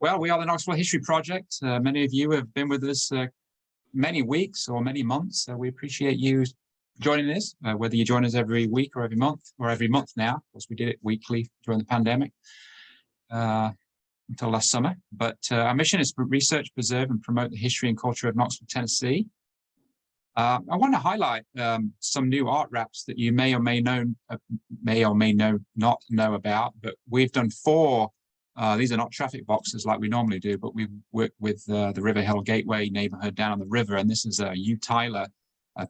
Well, we are the Knoxville History Project. Many of you have been with us many weeks or many months. We appreciate you joining us, whether you join us every week or every month now. Of course, we did it weekly during the pandemic until last summer. But our mission is to research, preserve, and promote the history and culture of Knoxville, Tennessee. I want to highlight some new art wraps that you may or may not know about. But we've done 4. These are not traffic boxes like we normally do, but we work with the River Hill Gateway neighborhood down on the river. And this is a U. Tyler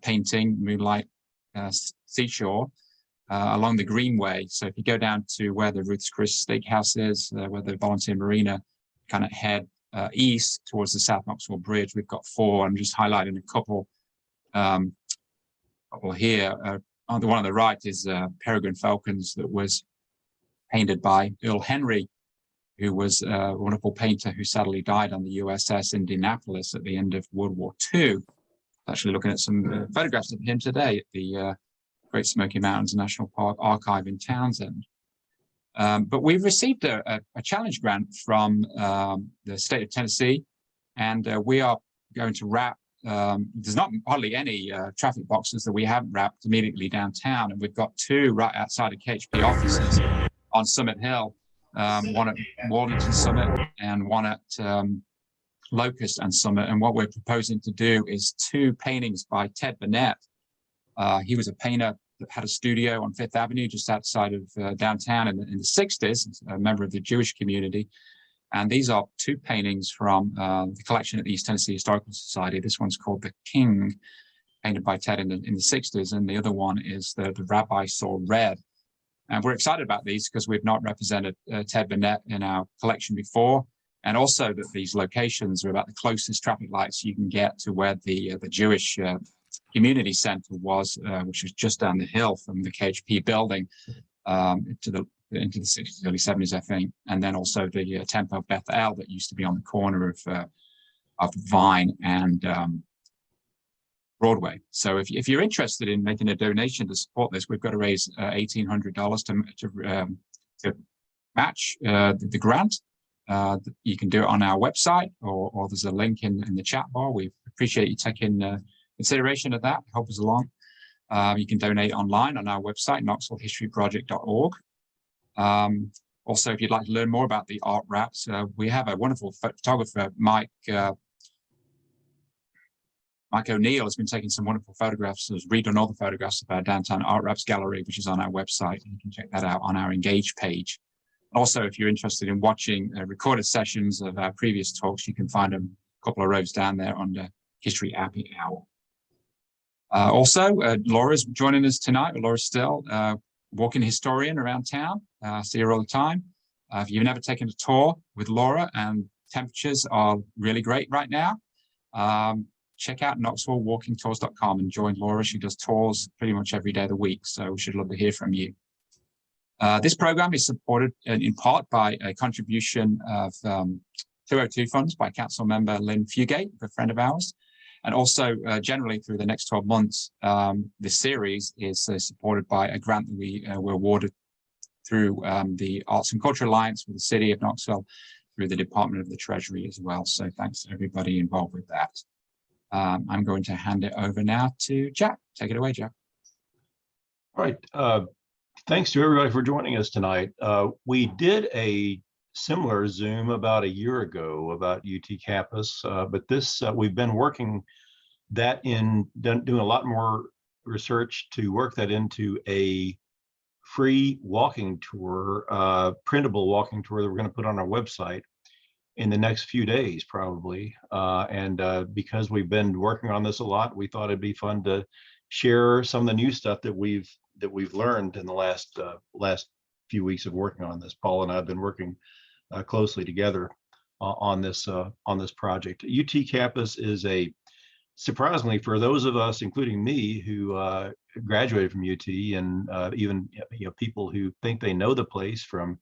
painting, Moonlight Seashore, along the Greenway. So if you go down to where the Ruth's Chris Steakhouse is, where the Volunteer Marina, kind of head east towards the South Knoxville Bridge, we've got 4. I'm just highlighting a couple here. On the one on the right is Peregrine Falcons that was painted by Earl Henry, who was a wonderful painter who sadly died on the USS Indianapolis at the end of World War II. Actually looking at some photographs of him today at the Great Smoky Mountains National Park Archive in Townsend. But we've received a challenge grant from the state of Tennessee, and we are going to wrap, there's not hardly any traffic boxes that we haven't wrapped immediately downtown, and we've got 2 right outside of KHP offices on Summit Hill. One at Wallington Summit and one at Locust and Summit. And what we're proposing to do is 2 paintings by Ted Burnett. He was a painter that had a studio on Fifth Avenue just outside of downtown in the 60s, a member of the Jewish community. And these are 2 paintings from the collection at the East Tennessee Historical Society. This one's called The King, painted by Ted in the 60s. And the other one is the Rabbi Saw Red. And we're excited about these because we've not represented Ted Burnett in our collection before. And also that these locations are about the closest traffic lights you can get to where the Jewish community center was, which was just down the hill from the KHP building into the 60s, early 70s, I think. And then also the Temple Beth El that used to be on the corner of Vine and Broadway. So if you're interested in making a donation to support this, we've got to raise $1,800 to match the grant. You can do it on our website, or there's a link in the chat bar. We appreciate you taking consideration of that. Help us along. You can donate online on our website, knoxvillehistoryproject.org. Also, if you'd like to learn more about the art wraps, we have a wonderful photographer, Mike O'Neill, has been taking some wonderful photographs, has redone all the photographs of our downtown art wraps gallery, which is on our website. You can check that out on our Engage page. Also, if you're interested in watching recorded sessions of our previous talks, you can find them a couple of rows down there under History Happy Hour. Also, Laura's joining us tonight. Laura Still, walking historian around town. See her all the time. If you've never taken a tour with Laura, and temperatures are really great right now, check out knoxvillewalkingtours.com and join Laura. She does tours pretty much every day of the week, so we should love to hear from you. This program is supported in part by a contribution of 202 funds by council member Lynn Fugate, a friend of ours. And also generally through the next 12 months, this series is supported by a grant that we were awarded through the Arts and Culture Alliance with the City of Knoxville, through the Department of the Treasury as well. So thanks to everybody involved with that. I'm going to hand it over now to Jack. Take it away, Jack. All right. Thanks to everybody for joining us tonight. We did a similar Zoom about a year ago about UT campus, but this we've been working that doing a lot more research to work that into a free walking tour, printable walking tour that we're going to put on our website in the next few days, probably. Because we've been working on this a lot, we thought it'd be fun to share some of the new stuff that we've learned in the last few weeks of working on this. Paul and I have been working closely together on this project. UT campus is surprisingly for those of us, including me, who graduated from UT, and even people who think they know the place from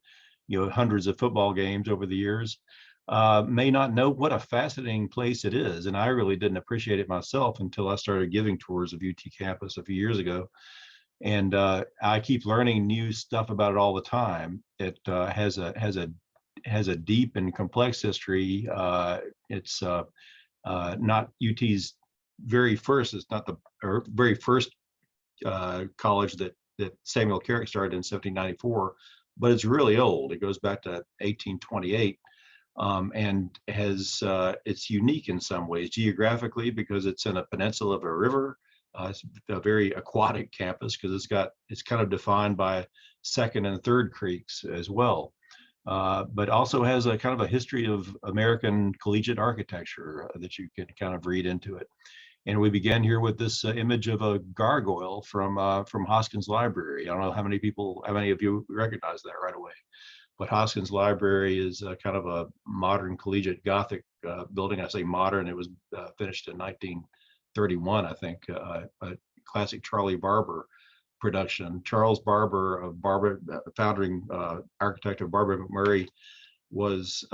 hundreds of football games over the years, may not know what a fascinating place it is. And I really didn't appreciate it myself until I started giving tours of UT campus a few years ago. And I keep learning new stuff about it all the time. It has a has a deep and complex history. It's not UT's very first. It's not the very first college that Samuel Carrick started in 1794, but it's really old. It goes back to 1828. And has it's unique in some ways geographically because it's in a peninsula of a river. It's a very aquatic campus because it's kind of defined by second and third creeks as well, but also has a kind of a history of American collegiate architecture that you can kind of read into it. And we began here with this image of a gargoyle from Hoskins Library. I don't know how many of you recognize that right away. But Hoskins Library is kind of a modern collegiate Gothic building. I say modern, it was finished in 1931, I think, a classic Charlie Barber production. Charles Barber, founding architect of Barber McMurray, was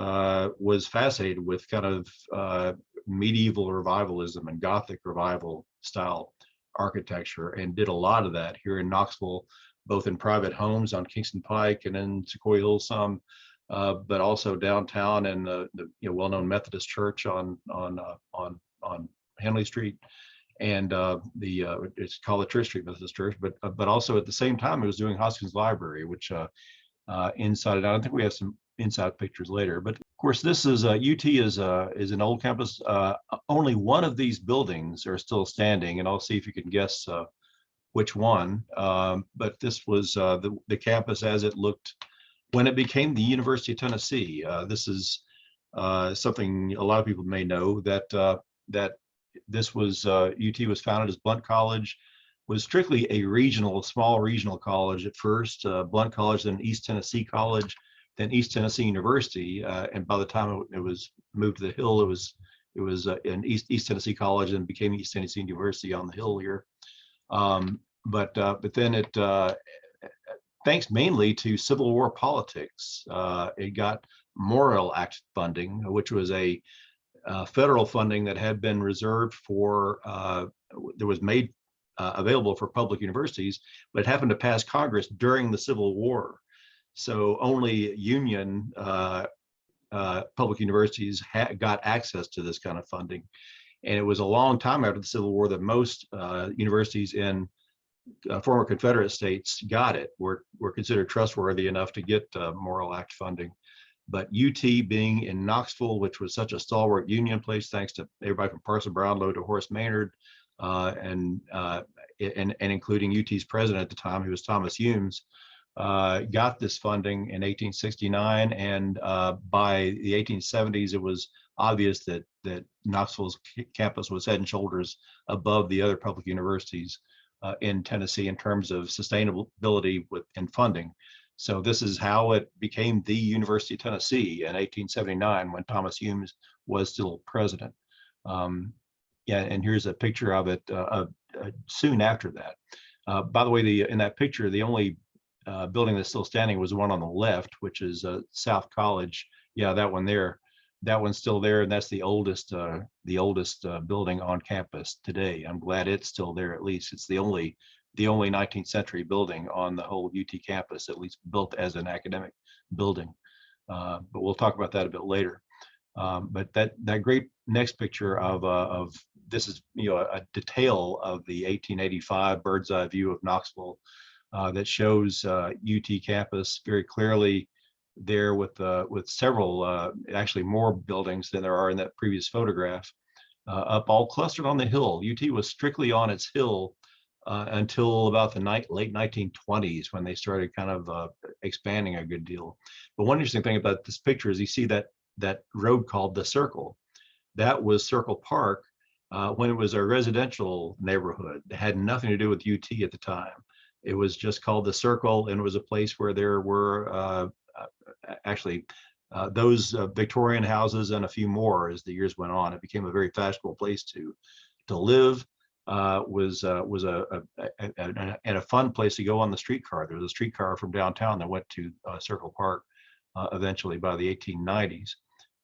fascinated with kind of medieval revivalism and Gothic revival style architecture and did a lot of that here in Knoxville, both in private homes on Kingston Pike and in Sequoia Hills some, but also downtown and the well-known Methodist Church on Henley Street, and it's called the Church Street Methodist Church. But also at the same time, it was doing Hoskins Library, which inside and out. I think we have some inside pictures later. But of course, this is UT is an old campus. Only one of these buildings are still standing, and I'll see if you can guess which one, but this was the campus as it looked when it became the University of Tennessee. This is something a lot of people may know, that this was UT was founded as Blount College, was strictly a small regional college at first. Blount College, then East Tennessee College, then East Tennessee University, and by the time it was moved to the Hill, it was an East Tennessee College and became East Tennessee University on the Hill here. But then it, thanks mainly to Civil War politics, it got Morrill Act funding, which was a federal funding that had been reserved for, that was made available for public universities, but it happened to pass Congress during the Civil War. So only Union public universities got access to this kind of funding. And it was a long time after the Civil War that most universities in former Confederate states got it, were considered trustworthy enough to get Morrill Act funding. But UT being in Knoxville, which was such a stalwart Union place, thanks to everybody from Parson Brownlow to Horace Maynard, and including UT's president at the time, who was Thomas Humes, got this funding in 1869. And by the 1870s, it was obvious that Knoxville's campus was head and shoulders above the other public universities in Tennessee in terms of sustainability and funding. So this is how it became the University of Tennessee in 1879 when Thomas Humes was still president. Yeah, and here's a picture of it soon after that. By the way, in that picture, the only building that's still standing was the one on the left, which is South College. Yeah, that one there. That one's still there, and that's the oldest building on campus today. I'm glad it's still there. At least it's the only 19th century building on the whole UT campus, at least built as an academic building. But we'll talk about that a bit later. But that great next picture of this is a detail of the 1885 bird's eye view of Knoxville that shows UT campus very clearly there with several actually more buildings than there are in that previous photograph up all clustered on the hill. UT was strictly on its hill until about the late 1920s when they started kind of expanding a good deal. But one interesting thing about this picture is you see that road called the Circle. That was Circle Park when it was a residential neighborhood. It had nothing to do with UT at the time. It was just called the Circle, and it was a place where there were actually those Victorian houses and a few more as the years went on. It became a very fashionable place to live. Was a fun place to go on the streetcar. There was a streetcar from downtown that went to Circle Park eventually by the 1890s.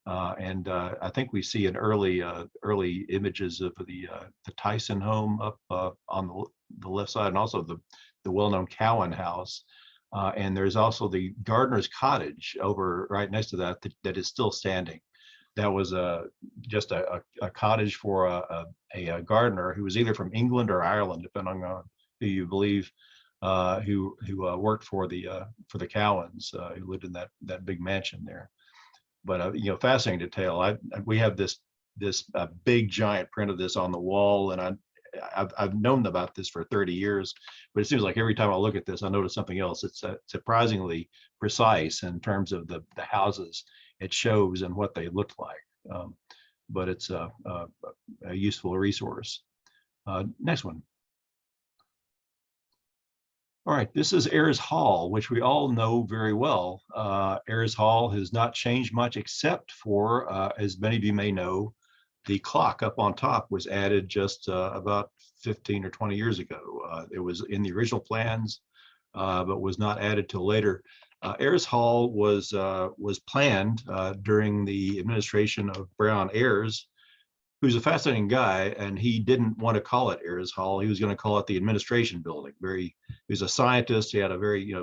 And I think we see an early images of the Tyson home up on the left side, and also the well-known Cowan House And there's also the gardener's cottage over right next to that that is still standing. That was just a cottage for a gardener who was either from England or Ireland, depending on who you believe, who worked for the Cowans, who lived in that big mansion there. But you know, fascinating detail. We have this big giant print of this on the wall, and I've known about this for 30 years, but it seems like every time I look at this, I notice something else. It's surprisingly precise in terms of the houses it shows and what they look like. But it's a useful resource. Next one. All right, this is Ayers Hall, which we all know very well. Ayers Hall has not changed much except for, as many of you may know, the clock up on top was added just about 15 or 20 years ago. It was in the original plans, but was not added till later. Ayers Hall was planned during the administration of Brown Ayers, who's a fascinating guy, and he didn't want to call it Ayers Hall. He was going to call it the administration building. He was a scientist. He had a very,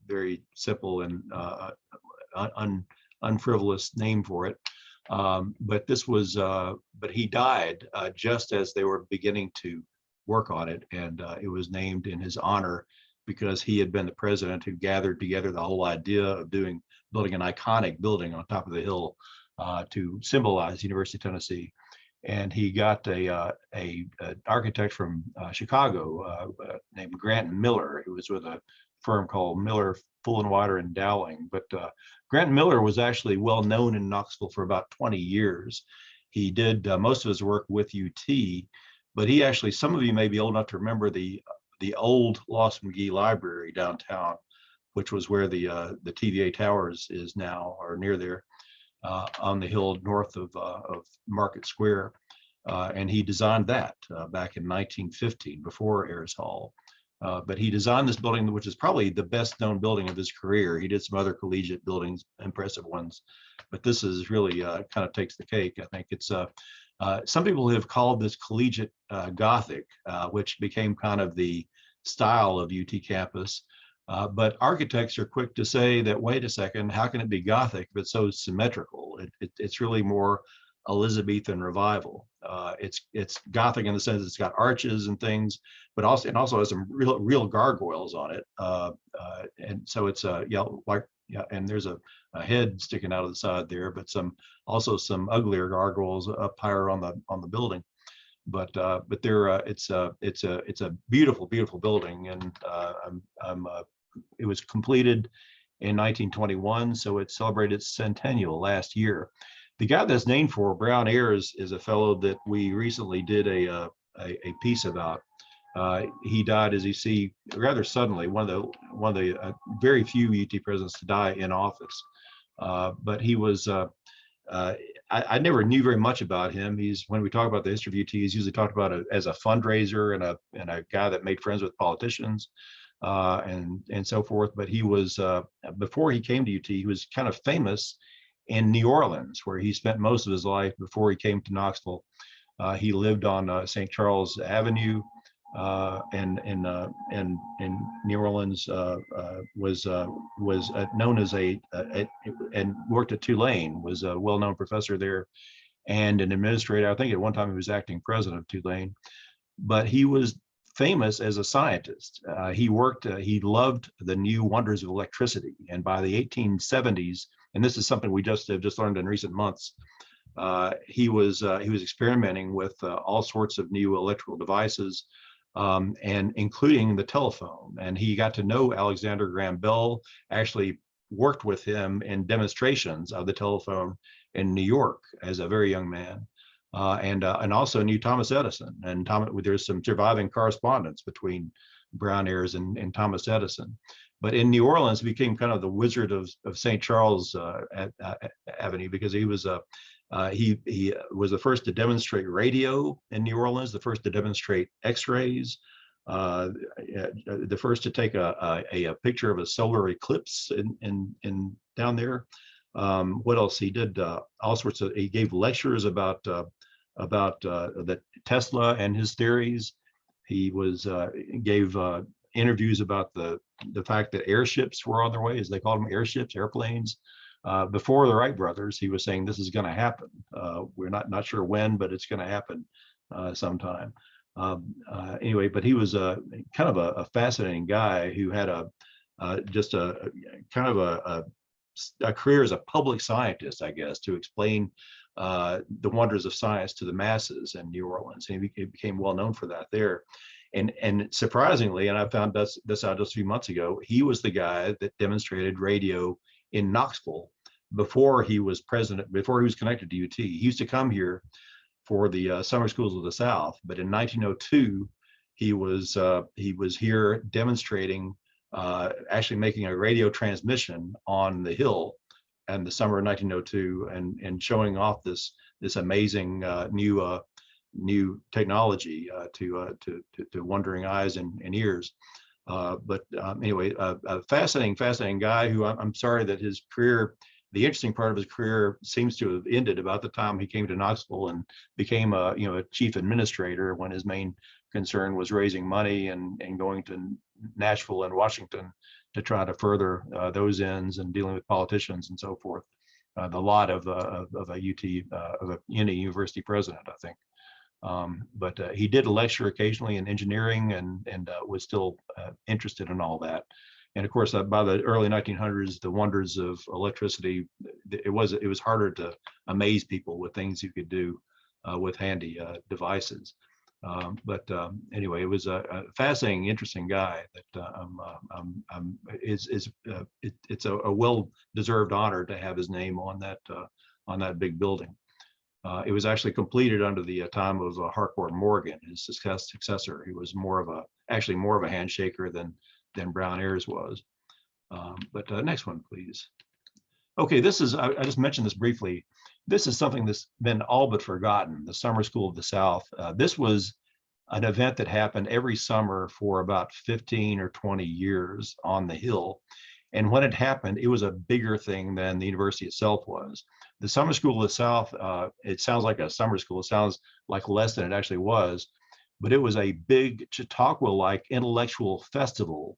very simple and unfrivolous name for it. But he died just as they were beginning to work on it, and it was named in his honor because he had been the president who gathered together the whole idea of building an iconic building on top of the hill to symbolize University of Tennessee. And he got a architect from Chicago named Grant Miller, who was with a firm called Miller, Fullenwider and Dowling. But Grant Miller was actually well known in Knoxville for about 20 years. He did most of his work with UT, but he actually, some of you may be old enough to remember the old Loss McGee Library downtown, which was where the TVA Towers is now, or near there, on the hill north of Market Square. And he designed that back in 1915, before Ayers Hall. But he designed this building, which is probably the best known building of his career. He did some other collegiate buildings, impressive ones, but this is really kind of takes the cake. I think it's some people have called this collegiate Gothic, which became kind of the style of UT campus. But architects are quick to say that, wait a second, how can it be Gothic if it's so symmetrical? It's really more Elizabethan revival. It's Gothic in the sense it's got arches and things, but also has some real gargoyles on it. And so it's and there's a head sticking out of the side there, but also some uglier gargoyles up higher on the building. But it's a beautiful building, and it was completed in 1921, so it celebrated its centennial last year. The guy that's named for, Brown Ayers, is a fellow that we recently did a piece about. He died, as you see, rather suddenly. One of the very few UT presidents to die in office. But he was. I never knew very much about him. When we talk about the history of UT, he's usually talked about as a fundraiser and a guy that made friends with politicians and so forth. But he was before he came to UT, he was kind of famous in New Orleans, where he spent most of his life before he came to Knoxville. He lived on St. Charles Avenue, and in New Orleans, was known as and worked at Tulane, was a well-known professor there and an administrator. I think at one time he was acting president of Tulane, but he was famous as a scientist. He loved the new wonders of electricity, and by the 1870s, and this is something we have just learned in recent months, he was experimenting with all sorts of new electrical devices, and including the telephone. And he got to know Alexander Graham Bell, actually worked with him in demonstrations of the telephone in New York as a very young man, and also knew Thomas Edison. And there's some surviving correspondence between Brown Ayers and Thomas Edison. But in New Orleans, he became kind of the wizard of St. Charles Avenue, because he was he was the first to demonstrate radio in New Orleans, the first to demonstrate X-rays, the first to take a picture of a solar eclipse in down there. What else? He did all sorts of. He gave lectures about the Tesla and his theories. He gave interviews about the the fact that airships were on their way, as they called them, airships, airplanes. Before the Wright brothers, he was saying this is going to happen. We're not sure when, but it's going to happen sometime. Anyway, but he was a kind of a fascinating guy who had just a kind of a career as a public scientist, I guess, to explain the wonders of science to the masses in New Orleans. And he became well known for that there. And surprisingly, and I found this out just a few months ago, he was the guy that demonstrated radio in Knoxville before he was president, before he was connected to UT. He used to come here for the summer schools of the South, but in 1902, he was here demonstrating, actually making a radio transmission on the Hill in the summer of 1902, and showing off this amazing new technology to wondering eyes and ears. Anyway, a fascinating guy who I'm sorry that his career, the interesting part of his career, seems to have ended about the time he came to Knoxville and became a chief administrator, when his main concern was raising money and going to Nashville and Washington to try to further those ends and dealing with politicians and so forth. The lot of a university president, I think. But he did lecture occasionally in engineering and was still interested in all that. And of course, by the early 1900s, the wonders of electricity, it was harder to amaze people with things you could do with handy devices. Anyway, it was a fascinating, interesting guy that it's a well-deserved honor to have his name on that big building. It was actually completed under the time of Harcourt Morgan, his successor. He was actually more of a handshaker than Brown Ayres was. Next one, please. Okay, this is, I just mentioned this briefly. This is something that's been all but forgotten, the Summer School of the South. This was an event that happened every summer for about 15 or 20 years on the Hill. And when it happened, it was a bigger thing than the university itself was. The Summer School of the South, it sounds like a summer school. It sounds like less than it actually was, but it was a big Chautauqua-like intellectual festival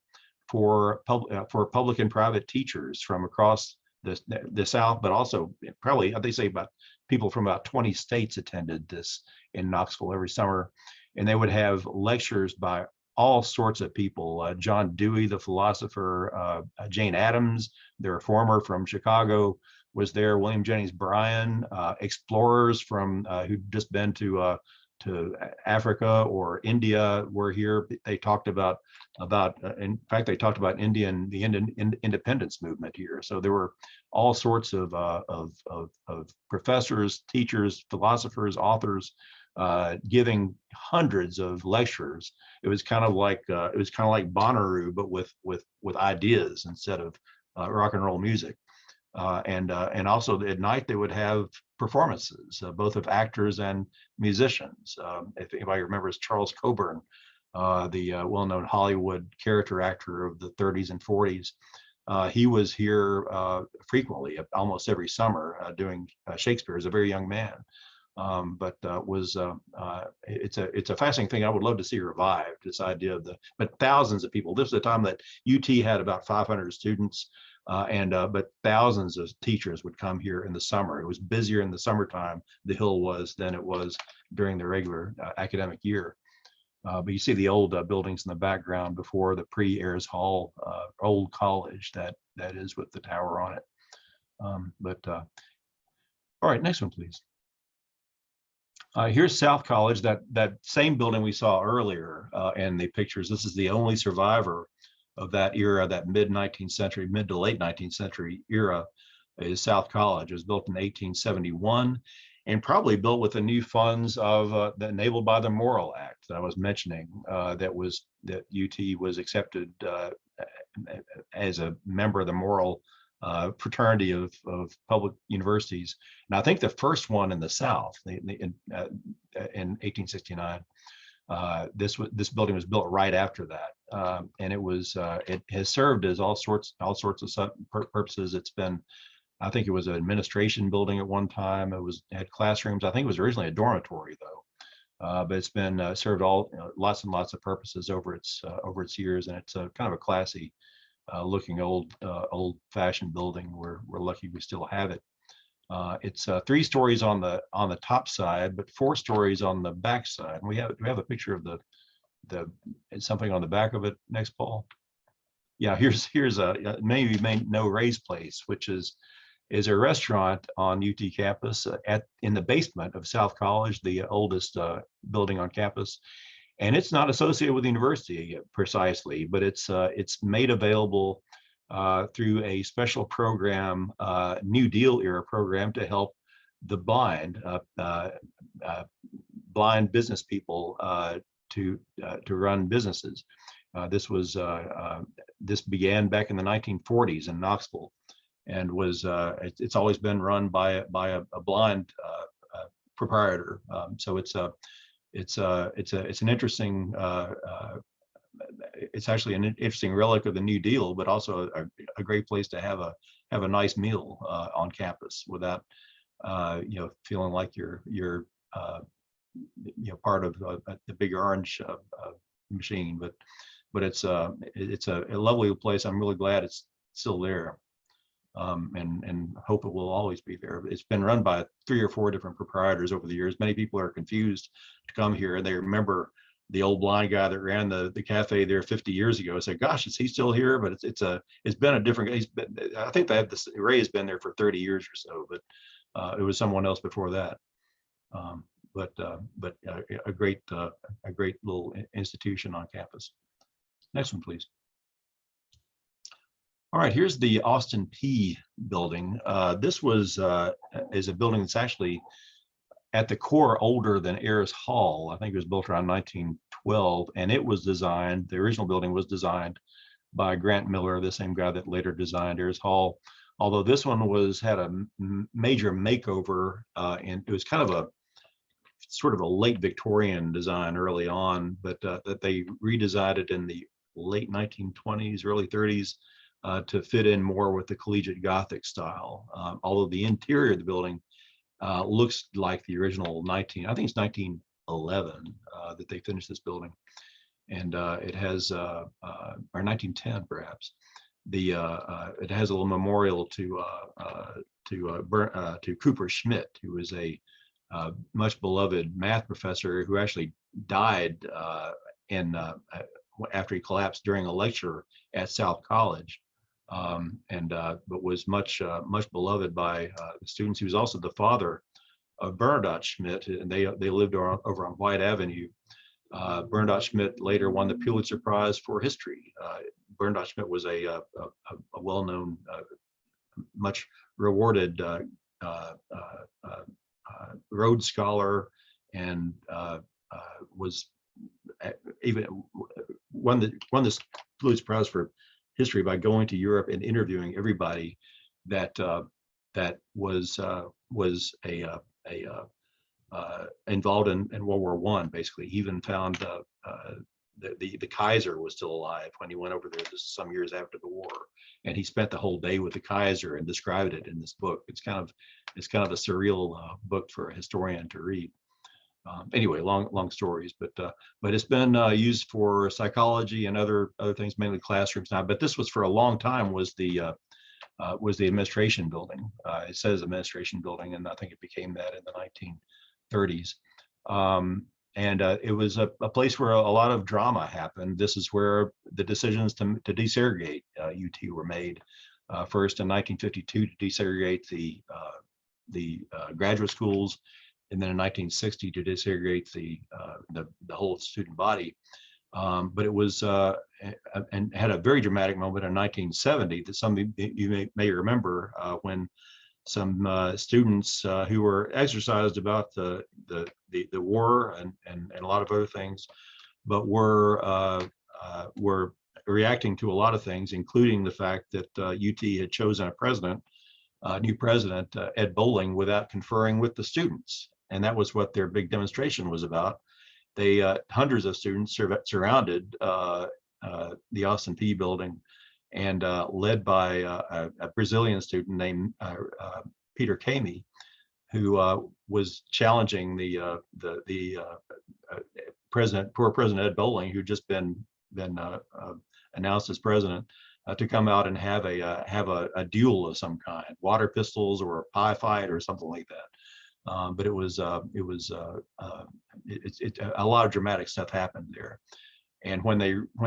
for public and private teachers from across the South, but also probably, they say about people from about 20 states attended this in Knoxville every summer. And they would have lectures by all sorts of people. John Dewey, the philosopher, Jane Addams, their reformer from Chicago, was there. William Jennings Bryan, explorers from who'd just been to Africa or India were here. They talked about in fact, they talked about the Indian independence movement here. So there were all sorts of professors, teachers, philosophers, authors giving hundreds of lectures. It was kind of like Bonnaroo, but with ideas instead of rock and roll music. And also at night they would have performances, both of actors and musicians. If anybody remembers Charles Coburn, the well-known Hollywood character actor of the 30s and 40s, he was here frequently, almost every summer, doing Shakespeare as a very young man. It's a fascinating thing. I would love to see revived, this idea of but thousands of people. This is the time that UT had about 500 students, but thousands of teachers would come here in the summer. It was busier in the summertime, the Hill was, than it was during the regular academic year. But you see the old buildings in the background before the pre-Ayres Hall, old college that is with the tower on it. All right, next one, please. Here's South College, that same building we saw earlier in the pictures. This is the only survivor of that era, that mid to late 19th century era, is South College. It was built in 1871 and probably built with the new funds enabled by the Morrill Act that I was mentioning, that UT was accepted as a member of the Morrill fraternity of public universities. And I think the first one in the South in 1869. This building was built right after that, and it has served as all sorts of purposes. It's been, I think it was an administration building at one time. It had classrooms. I think it was originally a dormitory though, but it's been served lots and lots of purposes over its years, and it's kind of a classy looking old-fashioned building. We're lucky we still have it. It's 3 stories on the top side, but 4 stories on the back side. And we have a picture of the something on the back of it next, Paul. Yeah, here's maybe you may know Ray's Place, which is a restaurant on UT campus in the basement of South College, the oldest building on campus. And it's not associated with the university precisely, but it's made available through a special program, New Deal era program, to help the blind business people to run businesses. This began back in the 1940s in Knoxville, and it's always been run by a blind proprietor. So it's an interesting. It's actually an interesting relic of the New Deal, but also a great place to have a nice meal on campus without feeling like you're part of the big orange machine. But it's a lovely place. I'm really glad it's still there, and hope it will always be there. It's been run by 3 or 4 different proprietors over the years. Many people are confused to come here, and they remember the old blind guy that ran the cafe there 50 years ago. Say, gosh, is he still here? But it's been a different. I think they have this. Ray has been there for 30 years or so, but it was someone else before that. But a great little institution on campus. Next one, please. All right, here's the Austin P building. This is a building that's actually at the core older than Ayers Hall. I think it was built around 1912, and it was designed, the original building was designed by Grant Miller, the same guy that later designed Ayers Hall. Although this one had a major makeover, and it was kind of a sort of a late Victorian design early on, but that they redesigned it in the late 1920s, early 30s to fit in more with the collegiate Gothic style. Although the interior of the building looks like the original I think it's 1911 that they finished this building, and it has or 1910 perhaps. It has a little memorial to Cooper Schmidt, who was a much beloved math professor who actually died after he collapsed during a lecture at South College. But was much beloved by the students. He was also the father of Bernadotte Schmidt, and they lived over on White Avenue. Bernadotte Schmidt later won the Pulitzer Prize for history. Bernadotte Schmidt was a well-known, much rewarded Rhodes Scholar, and was even won the Pulitzer Prize for history by going to Europe and interviewing everybody that was involved in World War I. Basically, he even found the Kaiser was still alive when he went over there. This is some years after the war, and he spent the whole day with the Kaiser and described it in this book. It's kind of a surreal book for a historian to read. Anyway, long stories, but it's been used for psychology and other things, mainly classrooms now. But this was for a long time was the administration building. It says administration building, and I think it became that in the 1930s. And it was a place where a lot of drama happened. This is where the decisions to desegregate UT were made. First in 1952 to desegregate the graduate schools, and then in 1960 to desegregate the whole student body. But it was and had a very dramatic moment in 1970 that some of you may remember, when some students who were exercised about the war and a lot of other things, but were reacting to a lot of things, including the fact that UT had chosen a new president, Ed Bowling, without conferring with the students. And that was what their big demonstration was about. They hundreds of students surrounded the Austin P building, and led by a Brazilian student named Peter Kamey, who was challenging the poor President Ed Bowling, who'd just been announced as president, to come out and have a duel of some kind, water pistols or a pie fight or something like that. But a lot of dramatic stuff happened there. And when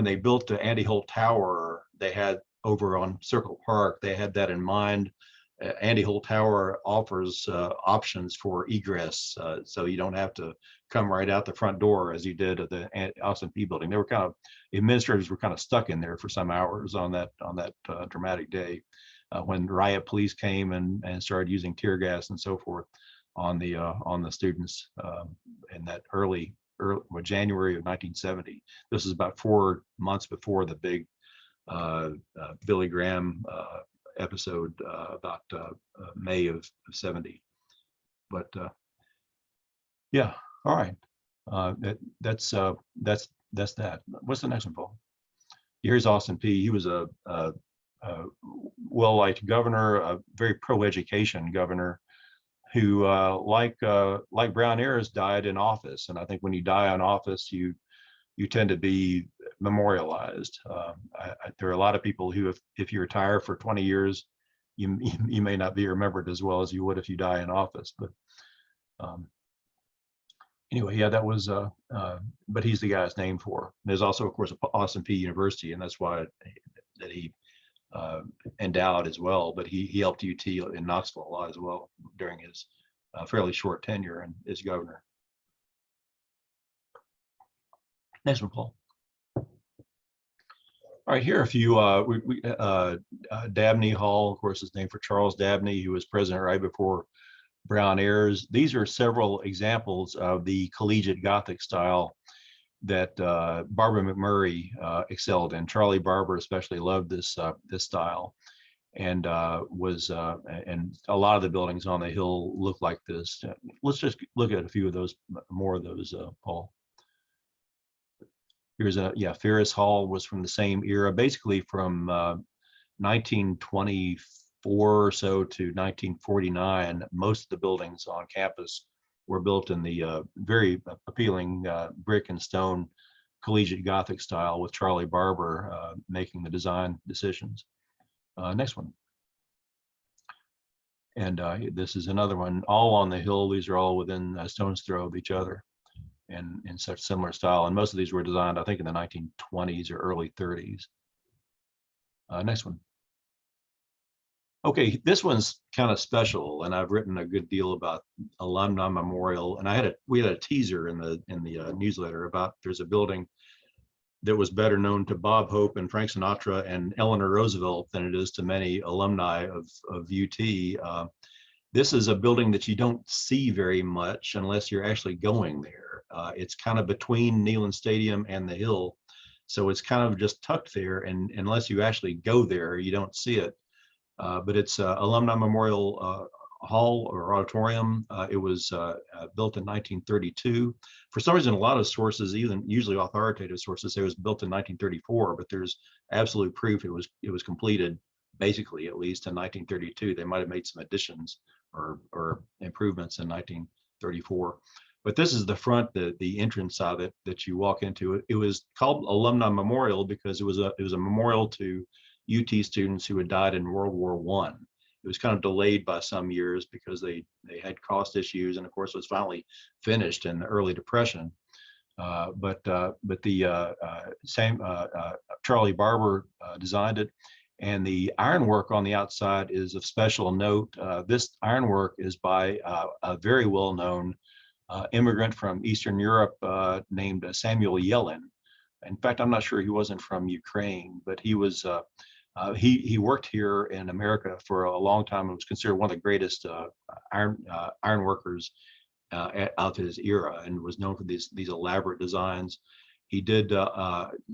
they built the Andy Holt Tower, they had over on Circle Park, they had that in mind. Andy Holt Tower offers options for egress, so you don't have to come right out the front door as you did at the Austin Peay building. They were administrators were kind of stuck in there for some hours on that dramatic day when riot police came and started using tear gas and so forth on the students in that early January of 1970. This is about 4 months before the big Billy Graham episode about May of 70. But yeah, all right. That's that. What's the next one, Paul? Here's Austin Peay. He was a well-liked governor, a very pro-education governor, who like Brown Ayres died in office. And I think when you die in office, you tend to be memorialized. There are a lot of people who, if you retire for 20 years, you may not be remembered as well as you would if you die in office. But anyway, yeah, that was, but he's the guy it's named for. There's also, of course, Austin Peay University, and that's why that he endowed as well. But he helped UT in Knoxville a lot as well during his fairly short tenure and as governor. Next one, Paul. All right, here are a few. Dabney Hall, of course, is named for Charles Dabney, who was president right before Brown Ayres. These are several examples of the collegiate Gothic style that Barbara McMurray excelled in. Charlie Barber especially loved this style, and and a lot of the buildings on the hill look like this. Let's just look at a few of those, more of those, Paul. Here's Ferris Hall was from the same era, basically from 1924 or so to 1949. Most of the buildings on campus were built in the very appealing brick and stone collegiate Gothic style, with Charlie Barber making the design decisions. Next one. And this is another one, all on the hill. These are all within a stone's throw of each other, and in such similar style. And most of these were designed, I think, in the 1920s or early 30s. Next one. Okay, this one's kind of special, and I've written a good deal about alumni memorial. And we had a teaser in the newsletter about there's a building that was better known to Bob Hope and Frank Sinatra and Eleanor Roosevelt than it is to many alumni of UT. This is a building that you don't see very much unless you're actually going there. It's kind of between Neyland Stadium and the hill, so it's kind of just tucked there, and unless you actually go there, you don't see it. But it's Alumni Memorial Hall or Auditorium. It was built in 1932. For some reason, a lot of sources, even usually authoritative sources, say it was built in 1934, but there's absolute proof it was completed, basically, at least in 1932. They might have made some additions or improvements in 1934. But this is the front, the entrance of it that you walk into. It was called Alumni Memorial because it was a memorial to UT students who had died in World War I. It was kind of delayed by some years because they had cost issues, and of course it was finally finished in the early Depression. But Charlie Barber designed it, and the ironwork on the outside is of special note. This ironwork is by a very well-known immigrant from Eastern Europe named Samuel Yellin. In fact, I'm not sure he wasn't from Ukraine, but he was. He worked here in America for a long time and was considered one of the greatest iron workers of his era, and was known for these elaborate designs. He did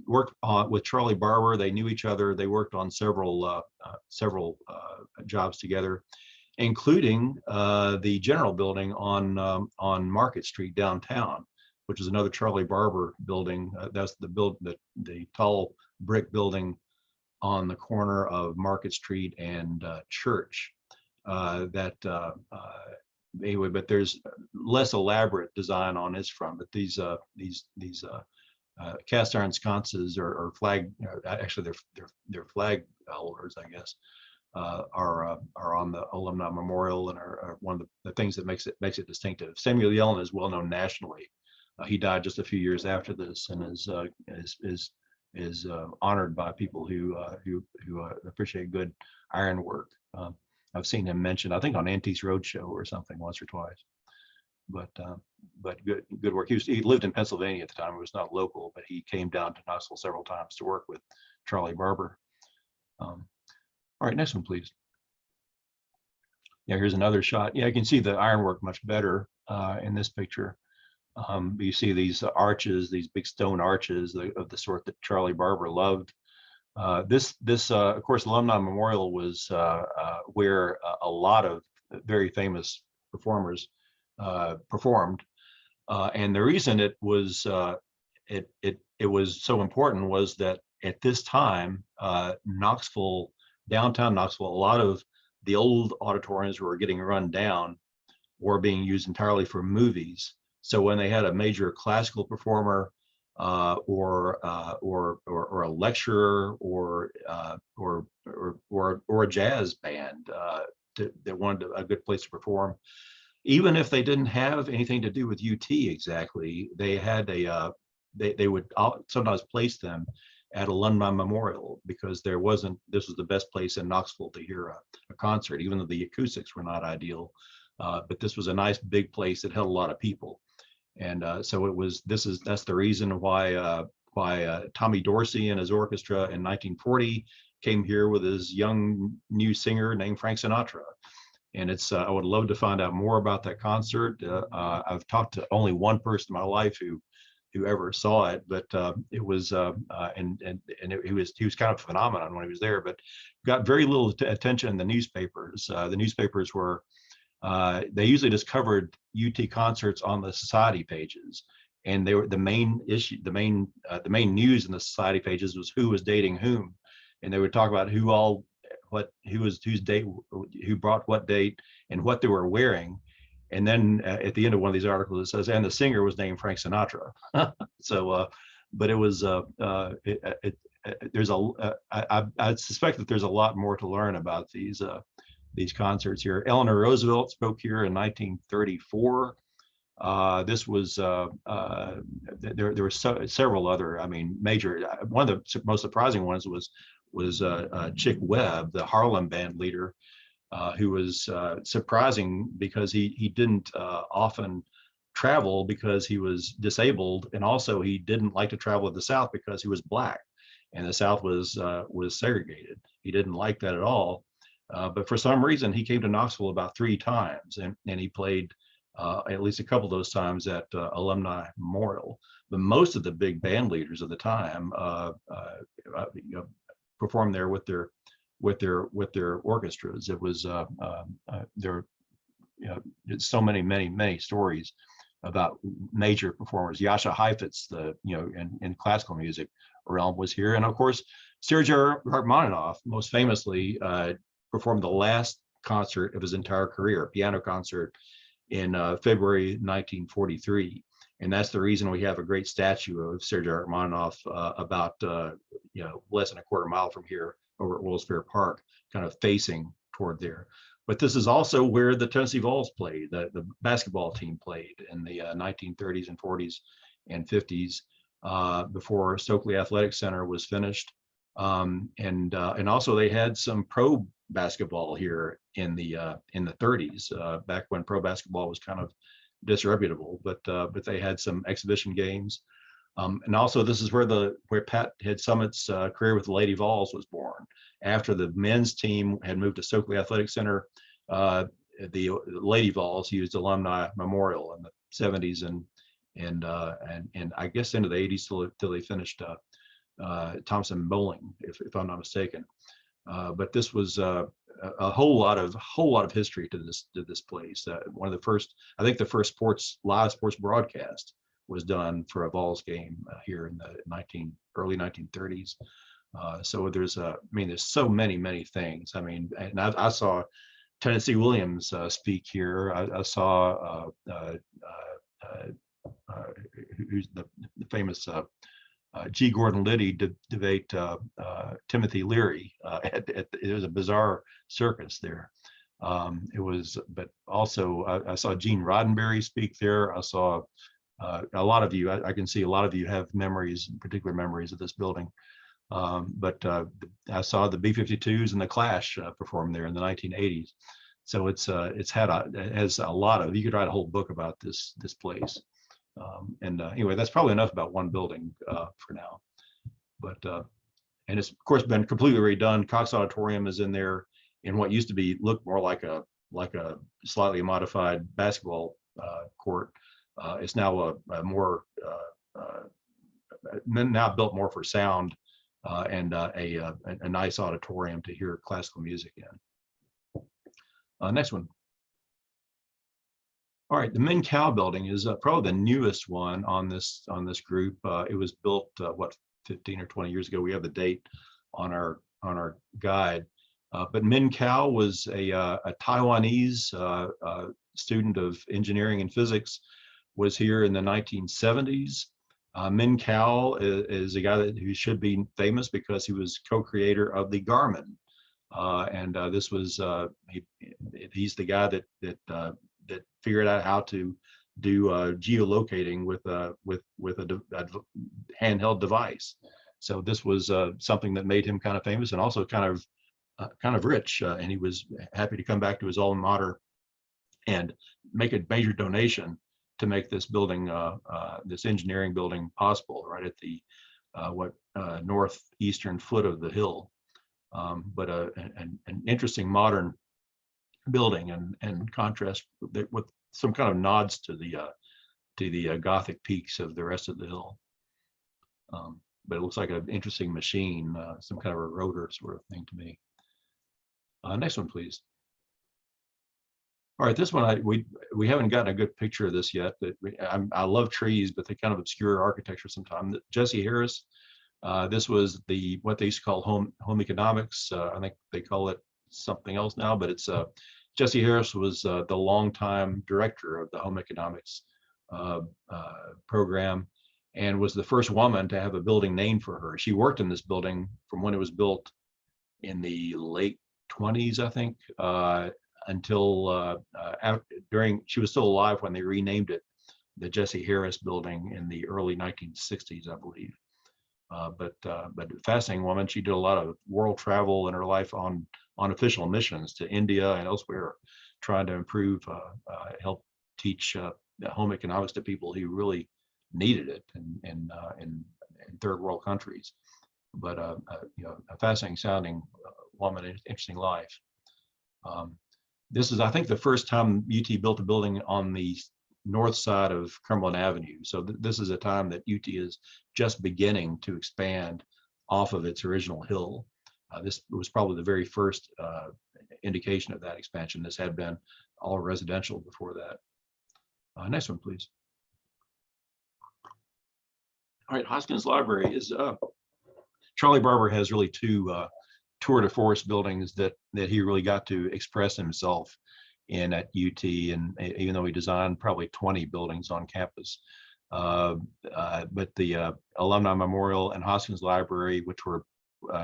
work with Charlie Barber. They knew each other. They worked on several jobs together, including the General Building on Market Street downtown, which is another Charlie Barber building. That's the tall brick building on the corner of Market Street and Church. Anyway, but there's less elaborate design on its front. But these cast iron sconces or flag, actually they're flag holders, I guess, are on the alumni memorial and are one of the things that makes it distinctive. Samuel Yellen is well known nationally. He died just a few years after this, and is honored by people who appreciate good ironwork. I've seen him mentioned, I think, on Antiques Roadshow or something once or twice. But good work. He lived in Pennsylvania at the time. He was not local, but he came down to Knoxville several times to work with Charlie Barber. All right, next one, please. Yeah, here's another shot. Yeah, you can see the ironwork much better in this picture. You see these arches, these big stone arches of the sort that Charlie Barber loved. This of course, Alumni Memorial was where a lot of very famous performers performed, and the reason it was so important was that at this time, Knoxville, downtown Knoxville, a lot of the old auditoriums were getting run down or being used entirely for movies. So when they had a major classical performer or a lecturer or a jazz band that wanted a good place to perform, even if they didn't have anything to do with UT exactly, they had they would sometimes place them at Alumni Memorial because this was the best place in Knoxville to hear a concert, even though the acoustics were not ideal. But this was a nice big place that held a lot of people. And so that's the reason why Tommy Dorsey and his orchestra in 1940 came here with his young new singer named Frank Sinatra. And I would love to find out more about that concert. I've talked to only one person in my life who ever saw it, but it was he was kind of a phenomenon when he was there, but got very little attention in the newspapers. The newspapers were they usually just covered UT concerts on the society pages, and they were the main issue. The main news in the society pages was who was dating whom, and they would talk about who brought what date and what they were wearing. And then at the end of one of these articles, it says, and the singer was named Frank Sinatra. So, but it was I suspect that there's a lot more to learn about these concerts here. Eleanor Roosevelt spoke here in 1934. This was there were several other, major. One of the most surprising ones was Chick Webb, the Harlem band leader, who was surprising because he didn't often travel because he was disabled, and also he didn't like to travel to the South because he was Black, and the South was segregated. He didn't like that at all. But for some reason, he came to Knoxville about 3 times, and he played at least a couple of those times at Alumni Memorial. But most of the big band leaders of the time performed there with their orchestras. It was there. So many stories about major performers. Jascha Heifetz, in classical music realm, was here, and of course Sergei Rachmaninoff, most famously, performed the last concert of his entire career, a piano concert, in February 1943. And that's the reason we have a great statue of Sergei Rachmaninoff about less than a quarter mile from here over at Willis Fair Park, kind of facing toward there. But this is also where the Tennessee Vols played, the basketball team played in the 1930s and 40s and 50s before Stokely Athletic Center was finished. And also they had some pro basketball here in the 30s, back when pro basketball was kind of disreputable, but they had some exhibition games. And also this is where Pat Head Summit's career with the Lady Vols was born. After the men's team had moved to Stokely Athletic Center, the Lady Vols used Alumni Memorial in the 70s and I guess into the 80s till they finished Thompson Bowling, if I'm not mistaken. But this was a whole lot of history to this place. One of the first, I think, the first live sports broadcast was done for a Vols game here in the early 1930s. So there's so many things. And I saw Tennessee Williams speak here. I saw who's the famous G. Gordon Liddy debate Timothy Leary. It was a bizarre circus there. It was, but also I saw Gene Roddenberry speak there. I saw a lot of you. I can see a lot of you have memories, particular memories of this building. But I saw the B-52s and the Clash perform there in the 1980s. So it has a lot of. You could write a whole book about this place. Anyway, that's probably enough about one building for now. But and it's of course been completely redone. Cox Auditorium is in there in what used to look more like a slightly modified basketball court. It's now a more now built more for sound and a nice auditorium to hear classical music in. Next one. All right, the Min Cow building is probably the newest one on this group. It was built what, 15 or 20 years ago. We have the date on our guide. But Min Cow was a Taiwanese student of engineering and physics, was here in the 1970s. Min Cow is a guy who should be famous because he was co-creator of the Garmin. This was he's the guy that figured out how to do geolocating with a handheld device. So this was something that made him kind of famous and also kind of rich. And he was happy to come back to his alma mater and make a major donation to make this building, this engineering building, possible right at the northeastern foot of the hill. But an interesting modern building and contrast with some kind of nods to the Gothic peaks of the rest of the hill. But it looks like an interesting machine, some kind of a rotor sort of thing to me. Next one, please. All right, this one we haven't gotten a good picture of this yet. But I love trees, but they kind of obscure architecture sometimes. Jesse Harris. This was what they used to call home economics. I think they call it something else now, but it's Jesse Harris was the longtime director of the home economics program and was the first woman to have a building named for her. She worked in this building from when it was built in the late 20s, I think, until she was still alive when they renamed it the Jesse Harris Building in the early 1960s, I believe. But fascinating woman. She did a lot of world travel in her life on official missions to India and elsewhere, trying to improve, help teach home economics to people who really needed it in third world countries. But a fascinating sounding woman, interesting life. This is, I think, the first time UT built a building on the north side of Cumberland Avenue. So this is a time that UT is just beginning to expand off of its original hill. This was probably the very first indication of that expansion. This had been all residential before that. Next one, please. All right, Hoskins Library is Charlie Barber has really two tour de force buildings that he really got to express himself in at UT, and even though he designed probably 20 buildings on campus. But the Alumni Memorial and Hoskins Library, which were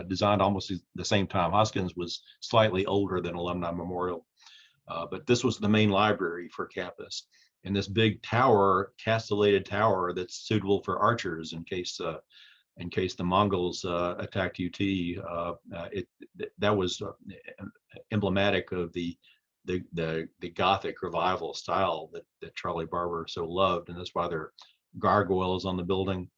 designed almost at the same time. Hoskins was slightly older than Alumni Memorial, but this was the main library for campus. And this big tower, castellated tower that's suitable for archers in case the Mongols attacked UT. That was emblematic of the Gothic revival style that Charlie Barber so loved, and that's why there are gargoyles on the building,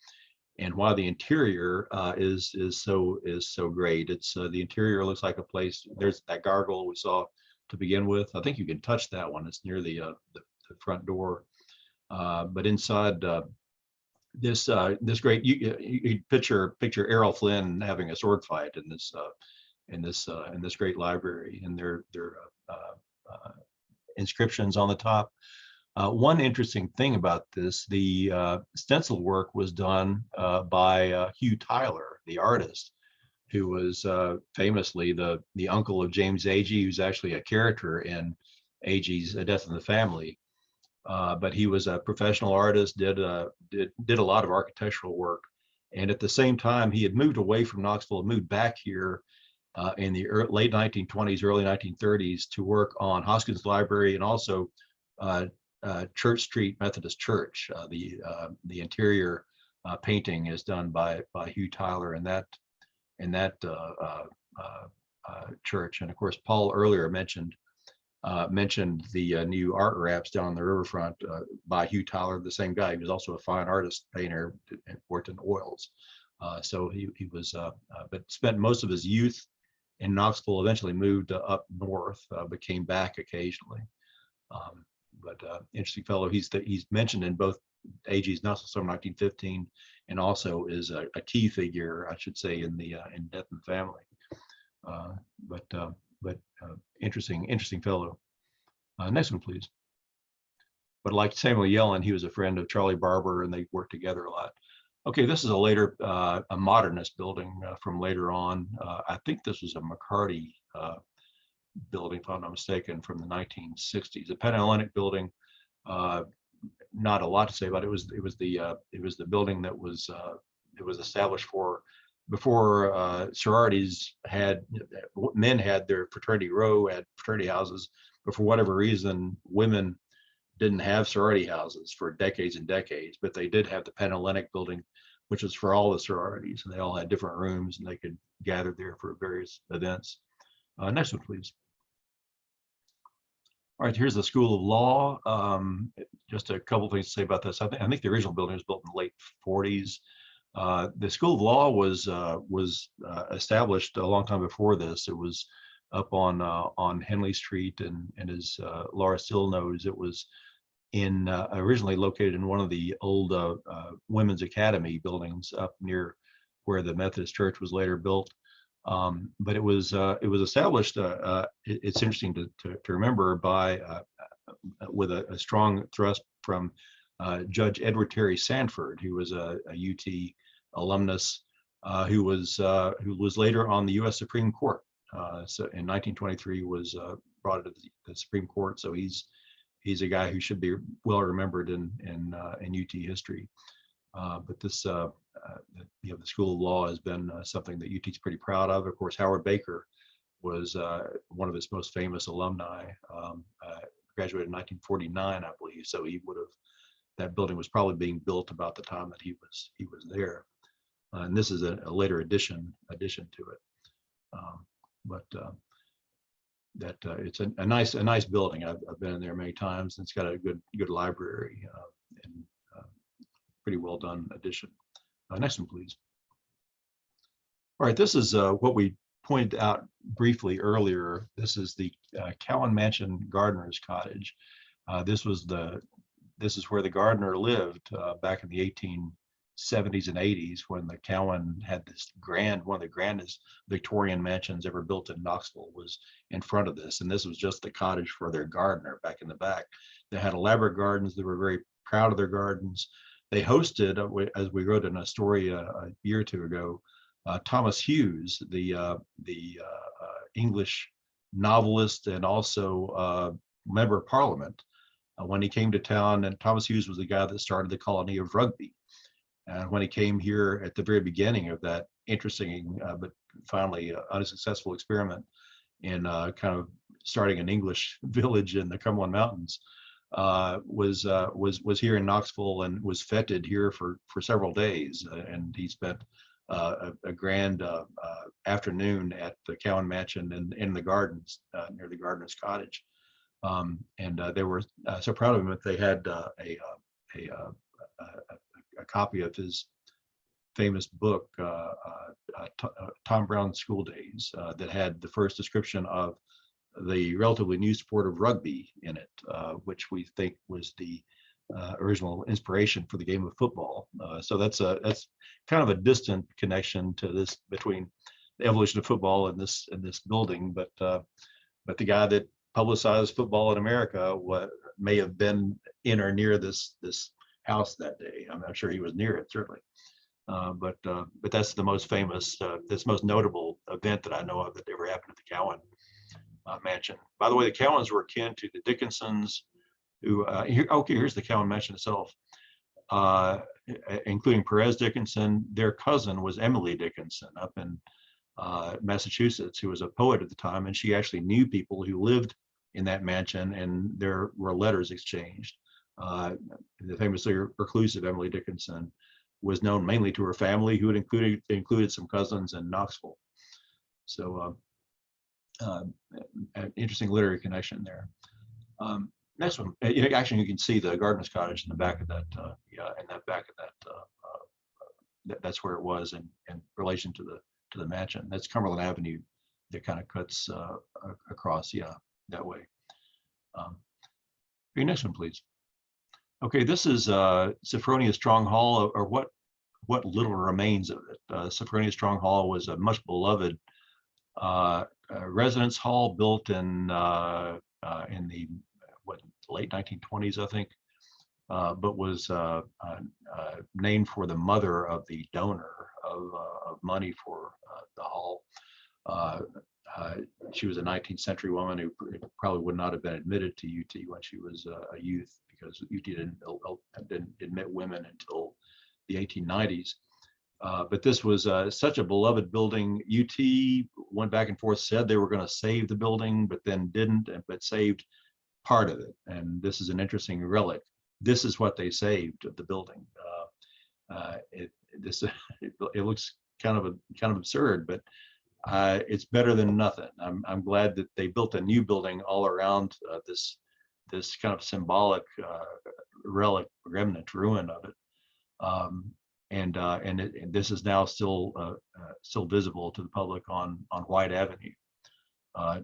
and why the interior is so great. It's the interior looks like a place. There's that gargoyle we saw to begin with. I think you can touch that one. It's near the front door, but inside this great you picture Errol Flynn having a sword fight in this great library, and their inscriptions on the top. One interesting thing about this, the stencil work was done by Hugh Tyler, the artist, who was famously the uncle of James Agee, who's actually a character in Agee's A Death in the Family. But he was a professional artist, did a lot of architectural work, And at the same time, he had moved away from Knoxville, moved back here in the late 1920s, early 1930s to work on Hoskins Library and also Church Street Methodist Church. The interior painting is done by Hugh Tyler in that church. And of course, Paul earlier mentioned the new art wraps down on the riverfront by Hugh Tyler, the same guy. He was also a fine artist, painter, and worked in oils. So he was, but spent most of his youth in Knoxville, eventually moved up north, but came back occasionally. Interesting fellow. He's mentioned in both AG's Knoxville Summer 1915, and also is a key figure, I should say, in Death and Family. Interesting fellow. Next one, please. But like Samuel Yellen, he was a friend of Charlie Barber, and they worked together a lot. Okay, this is a later, a modernist building from later on. I think this was a McCarty building, if I'm not mistaken, from the 1960s. A Panhellenic building. Not a lot to say about it. It was the building that was established for before sororities men had their fraternity row, had fraternity houses, but for whatever reason, women didn't have sorority houses for decades and decades, but they did have the Panhellenic building, which was for all the sororities, and they all had different rooms and they could gather there for various events. Next one, please. All right, here's the School of Law. Just a couple things to say about this. I think the original building was built in the late 40s. The School of Law was established a long time before this. It was up on Henley Street, and as Laura still knows, it was originally located in one of the old Women's Academy buildings up near where the Methodist Church was later built. But it was established. It's interesting to remember with a strong thrust from Judge Edward Terry Sanford, who was a UT alumnus, who was later on the U.S. Supreme Court. So in 1923 was brought into the Supreme Court. So he's a guy who should be well remembered in UT history. But this the School of Law has been something that UT's pretty proud of. Of course, Howard Baker was one of its most famous alumni. Graduated in 1949, I believe. So that building was probably being built about the time that he was there. And this is a later addition to it. It's a nice building. I've been in there many times, and it's got a good library and pretty well done addition. Next one, please. All right, this is what we pointed out briefly earlier. This is the Cowan Mansion Gardener's Cottage. This is where the gardener lived back in the 1870s and 80s, when the Cowan had one of the grandest Victorian mansions ever built in Knoxville was in front of this. And this was just the cottage for their gardener back in the back. They had elaborate gardens. They were very proud of their gardens. They hosted, as we wrote in a story a year or two ago, Thomas Hughes, the English novelist and also member of Parliament, when he came to town. And Thomas Hughes was the guy that started the colony of Rugby. And when he came here at the very beginning of that interesting but finally unsuccessful experiment in kind of starting an English village in the Cumberland Mountains, was here in Knoxville and was feted here for several days. And he spent a grand afternoon at the Cowan Mansion and in the gardens near the gardener's cottage. And they were so proud of him that they had a copy of his famous book, Tom Brown's School Days, that had the first description of the relatively new sport of rugby in it, which we think was the original inspiration for the game of football. So that's kind of a distant connection to this between the evolution of football and this building, but the guy that publicized football in America may have been in or near this house that day. I'm not sure he was near it, certainly. But that's the most famous, this most notable event that I know of that ever happened at the Cowan Mansion. By the way, the Cowans were akin to the Dickinsons, who here's the Cowan Mansion itself. including Perez Dickinson. Their cousin was Emily Dickinson up in Massachusetts, who was a poet at the time, and she actually knew people who lived in that mansion, and there were letters exchanged. The famously reclusive Emily Dickinson was known mainly to her family, who had included some cousins in Knoxville. So an interesting literary connection there. Next one, actually, you can see the gardener's cottage in the back of that. In that back of that, that's where it was in relation to the mansion. That's Cumberland Avenue that kind of cuts across, that way. Okay, next one, please. Okay, this is Sophronia Strong Hall, or what little remains of it. Sophronia Strong Hall was a much beloved residence hall built in the late 1920s, I think, but was named for the mother of the donor of money for the hall. She was a 19th century woman who probably would not have been admitted to UT when she was a youth, because UT didn't admit women until the 1890s. But this was such a beloved building. UT went back and forth, said they were going to save the building, but then didn't, but saved part of it. And this is an interesting relic. This is what they saved of the building. It looks kind of absurd, but it's better than nothing. I'm glad that they built a new building all around this kind of symbolic relic, remnant, ruin of it. And this is now still visible to the public on White Avenue,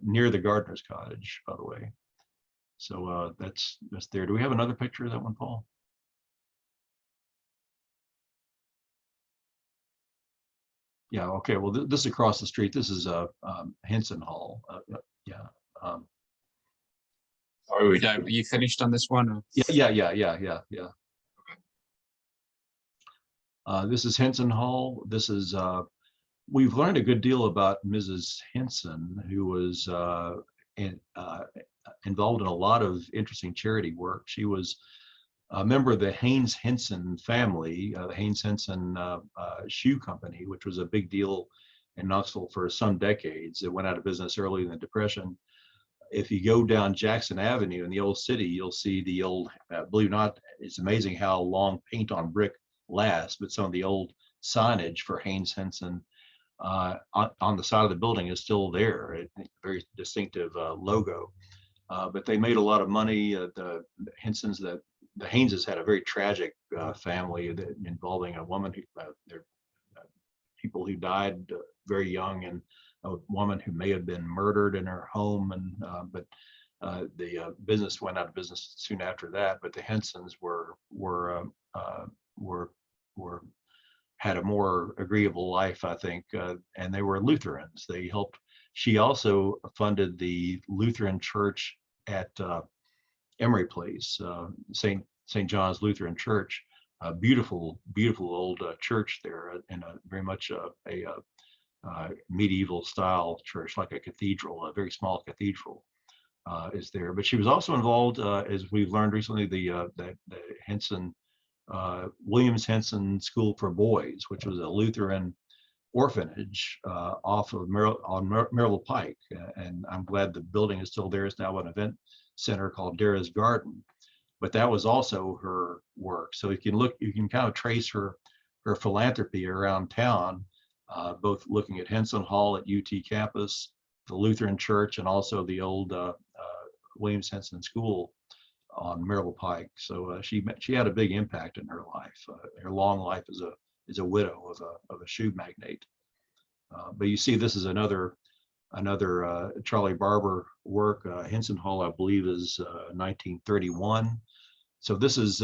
near the gardener's cottage, by the way. So that's there. Do we have another picture of that one, Paul? Yeah. Okay. Well, this is across the street. This is Henson Hall. Yeah. Sorry, we don't. Are you finished on this one? Or? Yeah. This is Henson Hall. This is, we've learned a good deal about Mrs. Henson, who was involved in a lot of interesting charity work. She was a member of the Haynes Henson family, the Haynes Henson shoe company, which was a big deal in Knoxville for some decades. It went out of business early in the Depression. If you go down Jackson Avenue in the old city, you'll see the old, believe it or not, it's amazing how long paint on brick lasts, but some of the old signage for Haynes Henson on the side of the building is still there. A very distinctive logo. But they made a lot of money. The Hayneses had a very tragic family involving a woman who, people who died very young, and a woman who may have been murdered in her home. And but the business went out of business soon after that. But the Hensons had a more agreeable life, I think, and they were Lutherans. They helped. She also funded the Lutheran church at Emory Place, St. John's Lutheran Church, a beautiful old church there, and very much a medieval style church, like a cathedral, a very small cathedral is there. But she was also involved, as we've learned recently, the Henson, Williams Henson School for Boys, which was a Lutheran orphanage off of Maryville Pike, and I'm glad the building is still there. It's now an event center called Dara's Garden, but that was also her work. So you can kind of trace her philanthropy around town, both looking at Henson Hall at UT campus, the Lutheran Church, and also the old Williams Henson School on Maryville Pike. So she had a big impact in her life. Her long life as a widow of a shoe magnate. But you see, this is another Charlie Barber work. Henson Hall, I believe, is 1931. So this is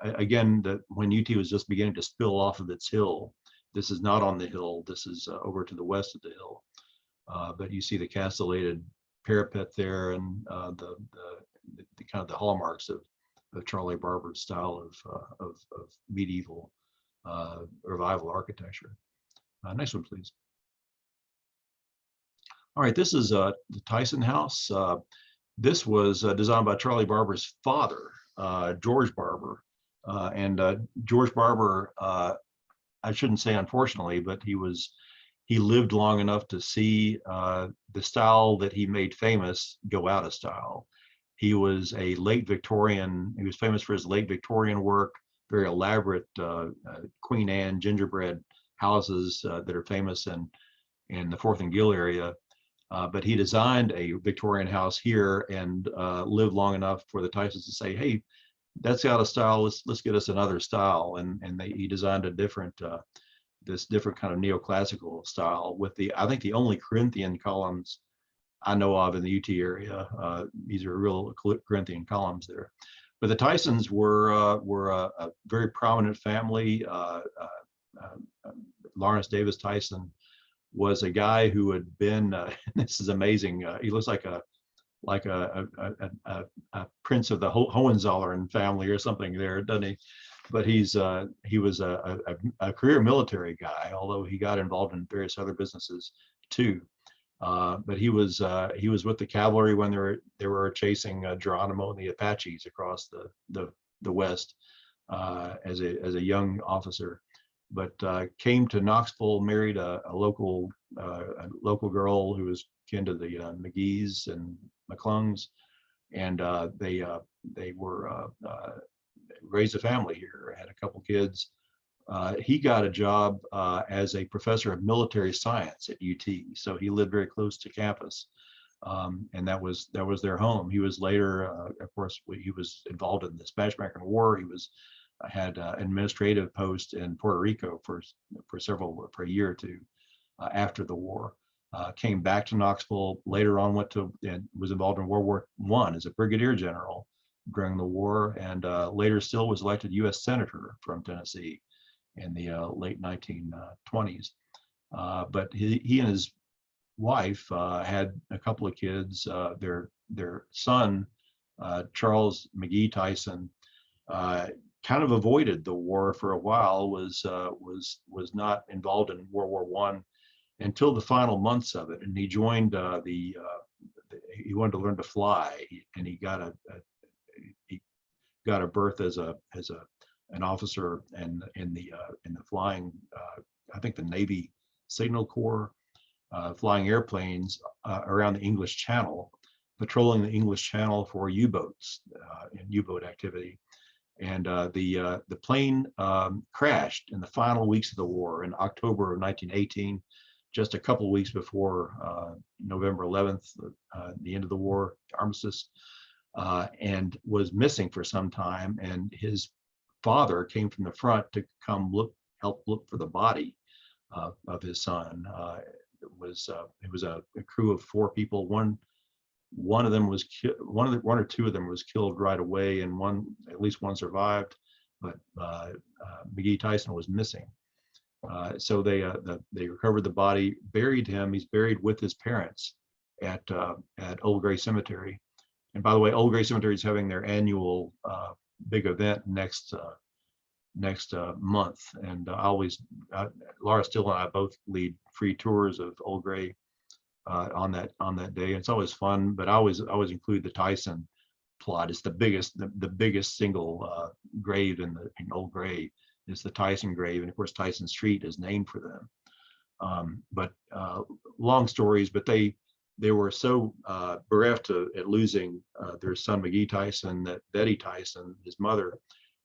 again when UT was just beginning to spill off of its hill. This is not on the hill. This is over to the west of the hill. But you see the castellated parapet there, and the kind of the hallmarks of Charlie Barber's style of medieval revival architecture. Next one, please. All right, this is the Tyson House. This was designed by Charlie Barber's father, George Barber, And George Barber, I shouldn't say unfortunately, but he lived long enough to see the style that he made famous go out of style. He was a late Victorian. He was famous for his late Victorian work, very elaborate Queen Anne gingerbread houses that are famous in the Fourth and Gill area. But he designed a Victorian house here and lived long enough for the Tysons to say, "Hey, that's out of style. Let's get us another style." And he designed a different this different kind of neoclassical style with I think the only Corinthian columns I know of in the UT area. These are real Corinthian columns there. But the Tysons were a very prominent family. Lawrence Davis Tyson was a guy who had been. This is amazing. He looks like a prince of the Hohenzollern family or something there, doesn't he? But he was a career military guy, although he got involved in various other businesses too. But he was with the cavalry when they were chasing Geronimo and the Apaches across the West as a young officer. But came to Knoxville, married a local girl who was kin to the McGees and McClungs, and they were raised a family here, had a couple kids. He got a job as a professor of military science at UT, so he lived very close to campus, and that was their home. He was later, of course, he was involved in the Spanish-American War. He had an administrative post in Puerto Rico for a year or two after the war. Came back to Knoxville later on, was involved in World War I as a brigadier general during the war, and later still was elected U.S. Senator from Tennessee in the late 1920s. But he and his wife had a couple of kids. Their son, Charles McGee Tyson, kind of avoided the war for a while, was not involved in World War I until the final months of it, and he joined he wanted to learn to fly, and he got a berth as an officer in the flying, I think the Navy Signal Corps, flying airplanes around the English Channel, patrolling the English Channel for U-boats and U-boat activity. And the plane crashed in the final weeks of the war in October of 1918, just a couple of weeks before November 11th, the end of the war, armistice, and was missing for some time. And his father came from the front to come help look for the body of his son. It was a crew of 4 people. One of them was one or two of them was killed right away, and at least one survived, but McGee Tyson was missing. So they recovered the body, buried him. He's buried with his parents at Old Gray Cemetery. And by the way, Old Gray Cemetery is having their annual big event next month, and Laura Still and I both lead free tours of Old Gray on that day. It's always fun, but I always include the Tyson plot. It's the biggest single grave in Old Gray is the Tyson grave, and of course Tyson Street is named for them. But long stories, but they were so bereft at losing their son McGee Tyson that Betty Tyson, his mother,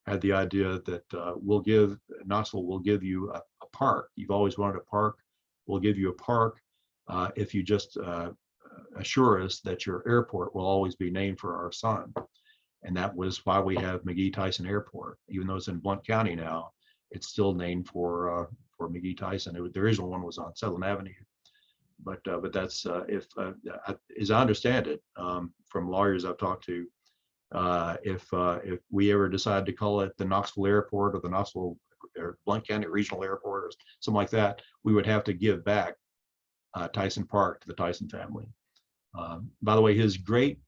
had the idea that Knoxville will give you a park. You've always wanted a park. We'll give you a park if you just assure us that your airport will always be named for our son. And that was why we have McGee Tyson Airport. Even though it's in Blount County now, it's still named for McGee Tyson. The original one was on Sutherland Avenue. But that's as I understand it from lawyers I've talked to, if we ever decide to call it the Knoxville Airport or the Knoxville or Blount County Regional Airport or something like that, we would have to give back Tyson Park to the Tyson family. By the way, his great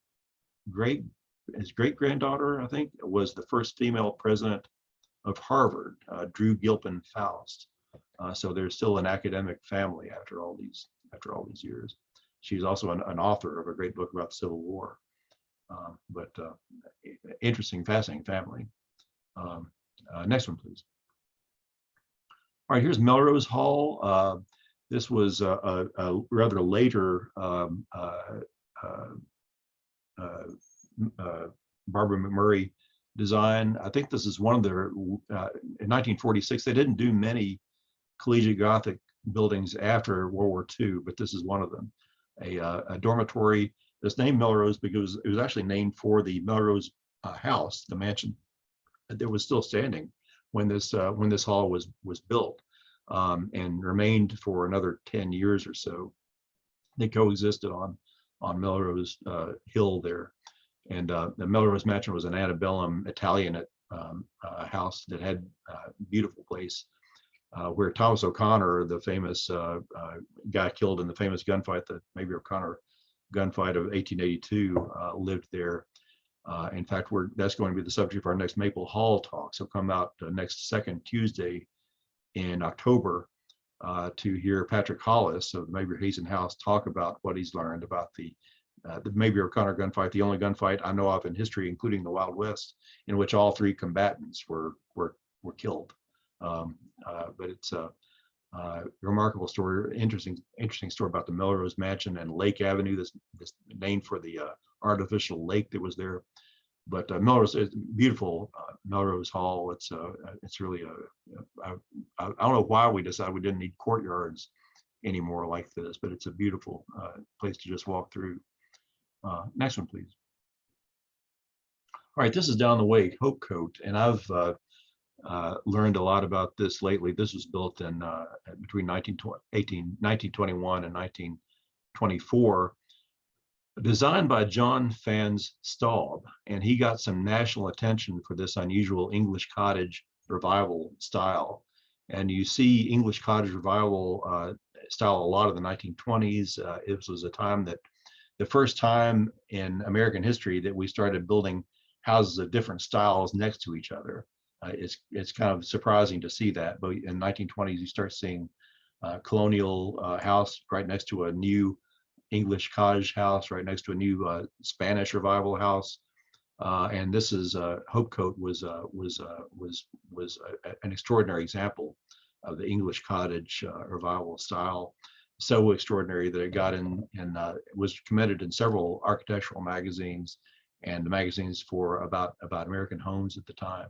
granddaughter, I think, was the first female president of Harvard, Drew Gilpin Faust. So there's still an academic family after all these years. She's also an author of a great book about the Civil War. But interesting, fascinating family. Next one, please. All right, here's Melrose Hall. This was a rather later Barbara McMurray design. I think this is one of their, in 1946, they didn't do many collegiate Gothic buildings after World War II, but this is one of them. A dormitory that's named Melrose because it was actually named for the Melrose house, the mansion that was still standing when this hall was built, and remained for another 10 years or so. They coexisted on Melrose Hill there. And the Melrose Mansion was an antebellum Italianate house that had a beautiful place where Thomas O'Connor, the famous guy killed in the famous gunfight, the Mabry O'Connor gunfight of 1882, lived there. In fact, that's going to be the subject of our next Maple Hall talk. So come out next second Tuesday in October to hear Patrick Hollis of the Mabry Hazen House talk about what he's learned about the Mabry O'Connor gunfight, the only gunfight I know of in history, including the Wild West, in which all three combatants were killed. But it's a remarkable story, interesting story about the Melrose Mansion and Lake Avenue, this named for the artificial lake that was there. But Melrose is beautiful. Melrose Hall. It's really I don't know why we decided we didn't need courtyards anymore like this, but it's a beautiful place to just walk through. Next one, please. All right, this is down the way, Hope Coat, and I've learned a lot about this lately. This was built in between 1921 and 1924, designed by John Fans Staub, and he got some national attention for this unusual English cottage revival style. And you see English cottage revival style a lot of the 1920s. It was a time that the first time in American history that we started building houses of different styles next to each other. It's kind of surprising to see that, but in 1920s you start seeing colonial house right next to a new English cottage house, right next to a new Spanish revival house, and this is Hope Coat was an extraordinary example of the English cottage revival style. So extraordinary that it got in and was commended in several architectural magazines and magazines for about American homes at the time.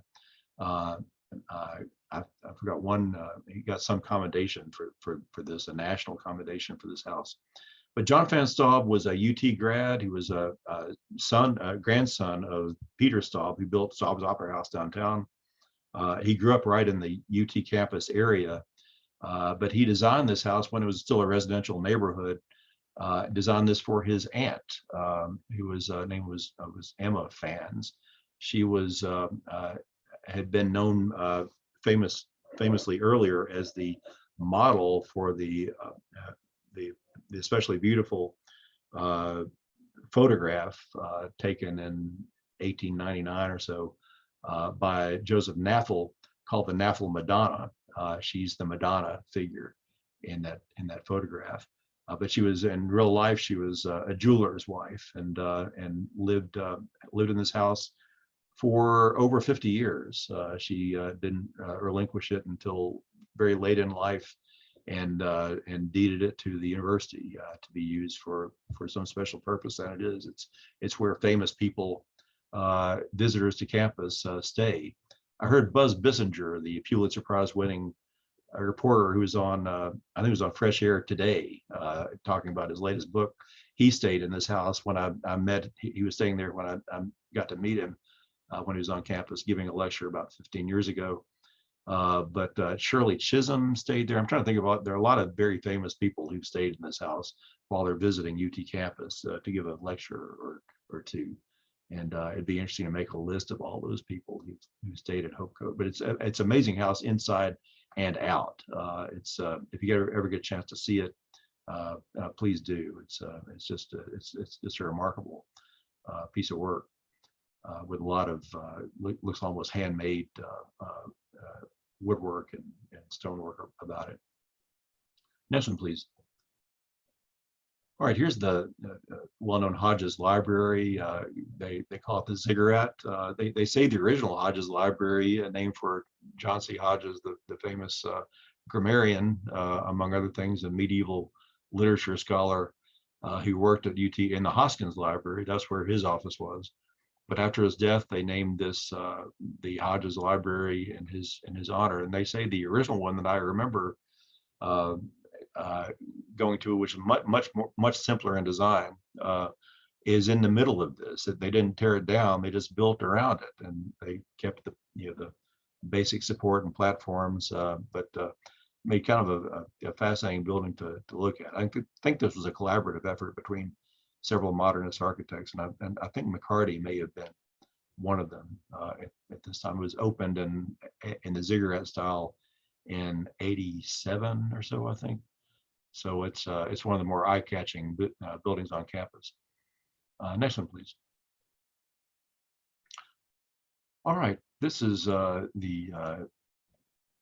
I forgot one. He got some commendation for this, a national commendation for this house. But John Fans Staub was a UT grad. He was a grandson of Peter Staub, who built Staub's Opera House downtown. He grew up right in the UT campus area, but he designed this house when it was still a residential neighborhood. Designed this for his aunt, whose name was Emma Fans. She was had been known famously earlier as the model for the especially beautiful photograph taken in 1899 or so by Joseph Naffel, called the Naffel Madonna. She's the Madonna figure in that photograph. But she was, in real life, she was a jeweler's wife, and lived in this house for over 50 years. She didn't relinquish it until very late in life, and deeded it to the university to be used for some special purpose. And it is. It's where famous people, visitors to campus, stay. I heard Buzz Bissinger, the Pulitzer Prize winning reporter who was on, I think it was on Fresh Air Today, talking about his latest book. He stayed in this house when I met. He was staying there when I got to meet him when he was on campus giving a lecture about 15 years ago. But Shirley Chisholm stayed there. I'm trying to think about, there are a lot of very famous people who've stayed in this house while they're visiting UT campus to give a lecture or two. And it'd be interesting to make a list of all those people who stayed at Hope Coat. But it's an amazing house inside and out. It's if you ever get a chance to see it, please do. It's just a remarkable piece of work with a lot of looks almost handmade woodwork and stonework about it. Next one, please. All right, here's the well-known Hodges Library. They call it the ziggurat. They say the original Hodges Library, named for John C. Hodges, the famous grammarian, among other things, a medieval literature scholar who worked at UT in the Hoskins Library. That's where his office was. But after his death, they named this the Hodges Library in his honor. And they say the original one that I remember going to, which is much simpler in design, is in the middle of this. They didn't tear it down; they just built around it, and they kept the basic support and platforms, but made kind of a fascinating building to look at. I think this was a collaborative effort between several modernist architects, and I think McCarty may have been one of them at this time. It was opened in the ziggurat style in '87 or so, I think. So it's one of the more eye-catching buildings on campus. Next one, please. All right, this is the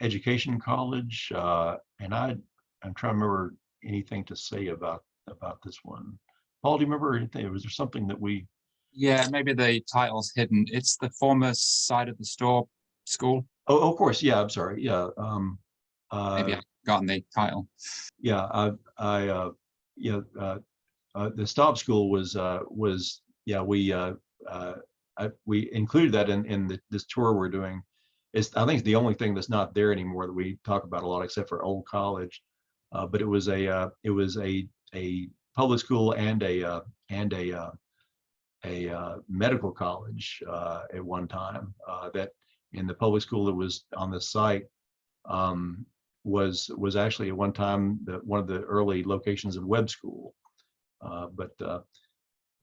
Education College, and I'm trying to remember anything to say about this one. Paul, do you remember anything? Was there something that we? Yeah, maybe the title's hidden. It's the former side of the store school. Oh, of course. Yeah, I'm sorry. Yeah. Maybe I've forgotten the title. Yeah, the Staub School was we included that in this tour we're doing. I think it's the only thing that's not there anymore that we talk about a lot, except for Old College. But it was a public school and a medical college at one time. That in the public school that was on the site was actually at one time one of the early locations of Webb School. But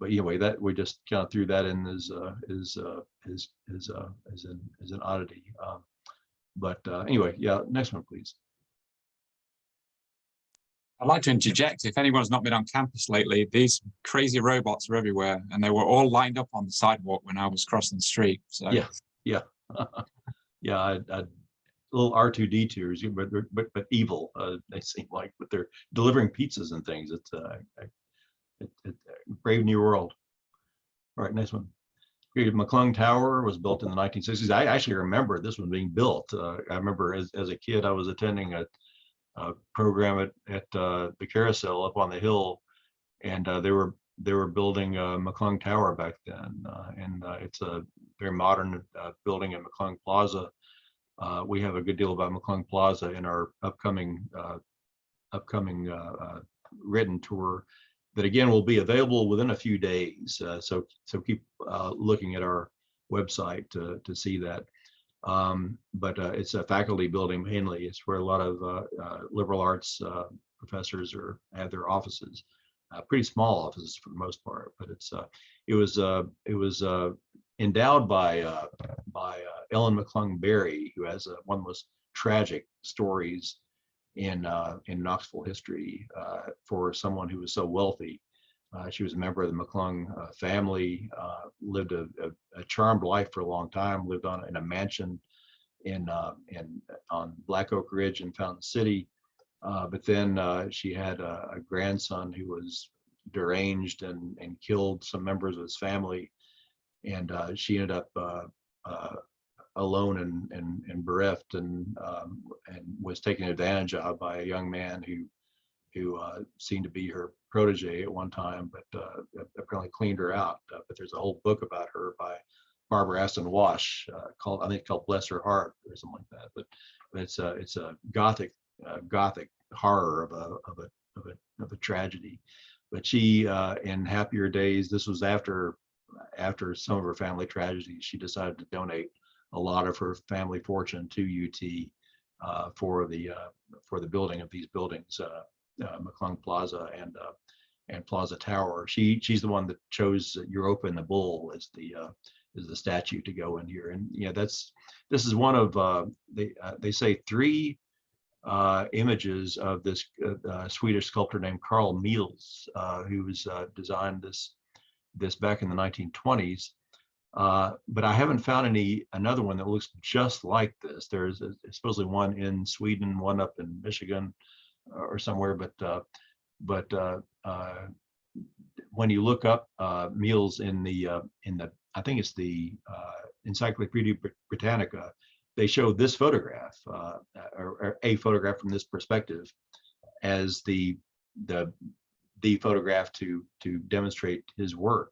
anyway, that we just kind of threw that in as an oddity. Anyway, yeah. Next one, please. I'd like to interject, if anyone's not been on campus lately, these crazy robots are everywhere, and they were all lined up on the sidewalk when I was crossing the street. So yeah, yeah. Little R2D2s, but evil. They seem like, but they're delivering pizzas and things. It's brave new world. All right, next one. McClung Tower was built in the 1960s. I actually remember this one being built. I remember as a kid, I was attending a program at the Carousel up on the hill, and they were building McClung Tower back then, and it's a very modern building in McClung Plaza. We have a good deal about McClung Plaza in our upcoming written tour that again will be available within a few days. So keep looking at our website to see that. But it's a faculty building mainly. It's where a lot of liberal arts professors have their offices. Pretty small offices for the most part, but it was endowed by Ellen McClung Berry, who has one of the most tragic stories in Knoxville history for someone who was so wealthy. She was a member of the McClung family, lived a charmed life for a long time, lived in a mansion on Black Oak Ridge in Fountain City. But then she had a grandson who was deranged and killed some members of his family. And she ended up alone and bereft, and was taken advantage of by a young man who seemed to be her protege at one time, but apparently cleaned her out. But there's a whole book about her by Barbara Aston Wash called Bless Her Heart or something like that. But it's a gothic horror of a tragedy. But she, in happier days, this was after some of her family tragedies, she decided to donate a lot of her family fortune to UT for the building of these buildings, McClung Plaza and Plaza Tower. She's the one that chose Europa and the Bull as the statue to go in here. And this is one of they say 3 images of this Swedish sculptor named Carl Miels, who was designed this back in the 1920s. But I haven't found another one that looks just like this. There's supposedly one in Sweden, one up in Michigan or somewhere, but when you look up meals in the I think it's the Encyclopedia Britannica, they show this photograph or a photograph from this perspective as the photograph to demonstrate his work.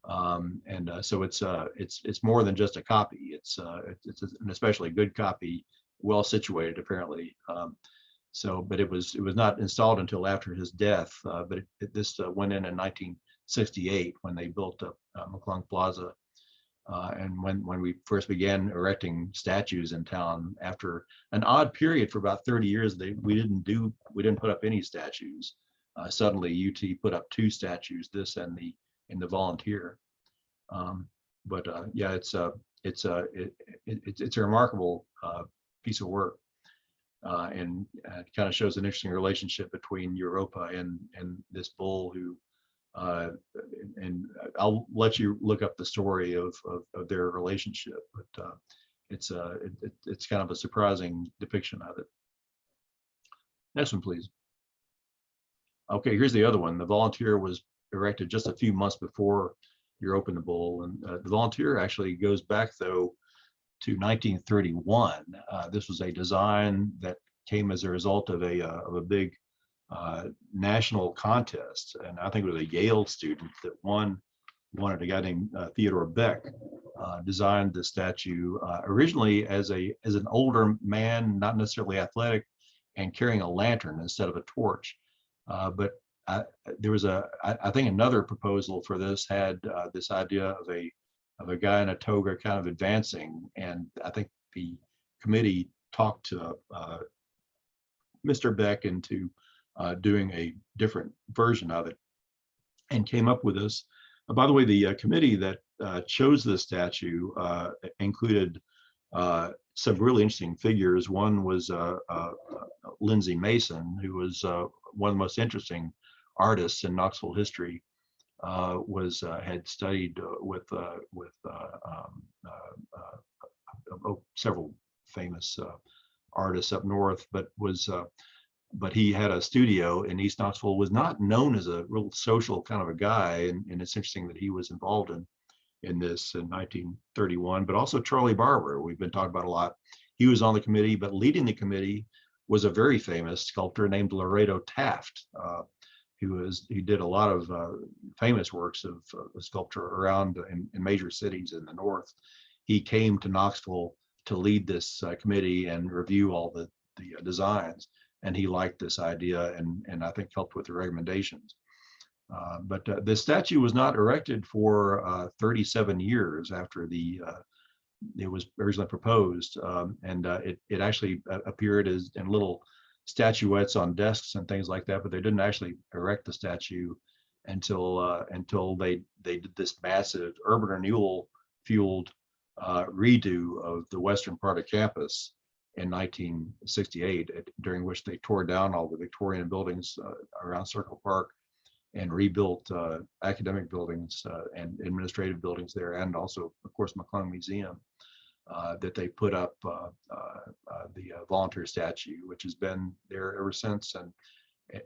So it's more than just a copy. It's an especially good copy, well situated apparently. But it was not installed until after his death. But this went in 1968 when they built up McClung Plaza, and when we first began erecting statues in town after an odd period for about 30 years. We didn't put up any statues. Suddenly UT put up 2 statues, this and the Volunteer. Yeah, it's a remarkable piece of work. And it kind of shows an interesting relationship between Europa and this bull who, and I'll let you look up the story of their relationship, but it's kind of a surprising depiction of it. Next one, please. Okay, here's the other one. The Volunteer was erected just a few months before Europa and the bull, and the Volunteer actually goes back though to 1931. This was a design that came as a result of a big national contest, and I think it was a Yale student that wanted a guy named Theodore Beck designed the statue originally as an older man, not necessarily athletic, and carrying a lantern instead of a torch. But there was I think another proposal for this had this idea of a guy in a toga kind of advancing, and I think the committee talked to Mr. Beck into doing a different version of it and came up with this. By the way, the committee that chose this statue included some really interesting figures. One was Lindsay Mason, who was one of the most interesting artists in Knoxville history. Had studied with several famous artists up north, but he had a studio in East Knoxville. Was not known as a real social kind of a guy, and it's interesting that he was involved in this in 1931. But also Charlie Barber, we've been talking about a lot. He was on the committee, but leading the committee was a very famous sculptor named Laredo Taft. He did a lot of famous works of sculpture around in major cities in the north. He came to Knoxville to lead this committee and review all the designs, and he liked this idea and I think helped with the recommendations. But the statue was not erected for 37 years after it was originally proposed, and it actually appeared as in little statuettes on desks and things like that, but they didn't actually erect the statue until they did this massive urban renewal fueled redo of the western part of campus in 1968, during which they tore down all the Victorian buildings around Circle Park and rebuilt academic buildings and administrative buildings there, and also, of course, McClung Museum. That they put up the Volunteer statue, which has been there ever since. And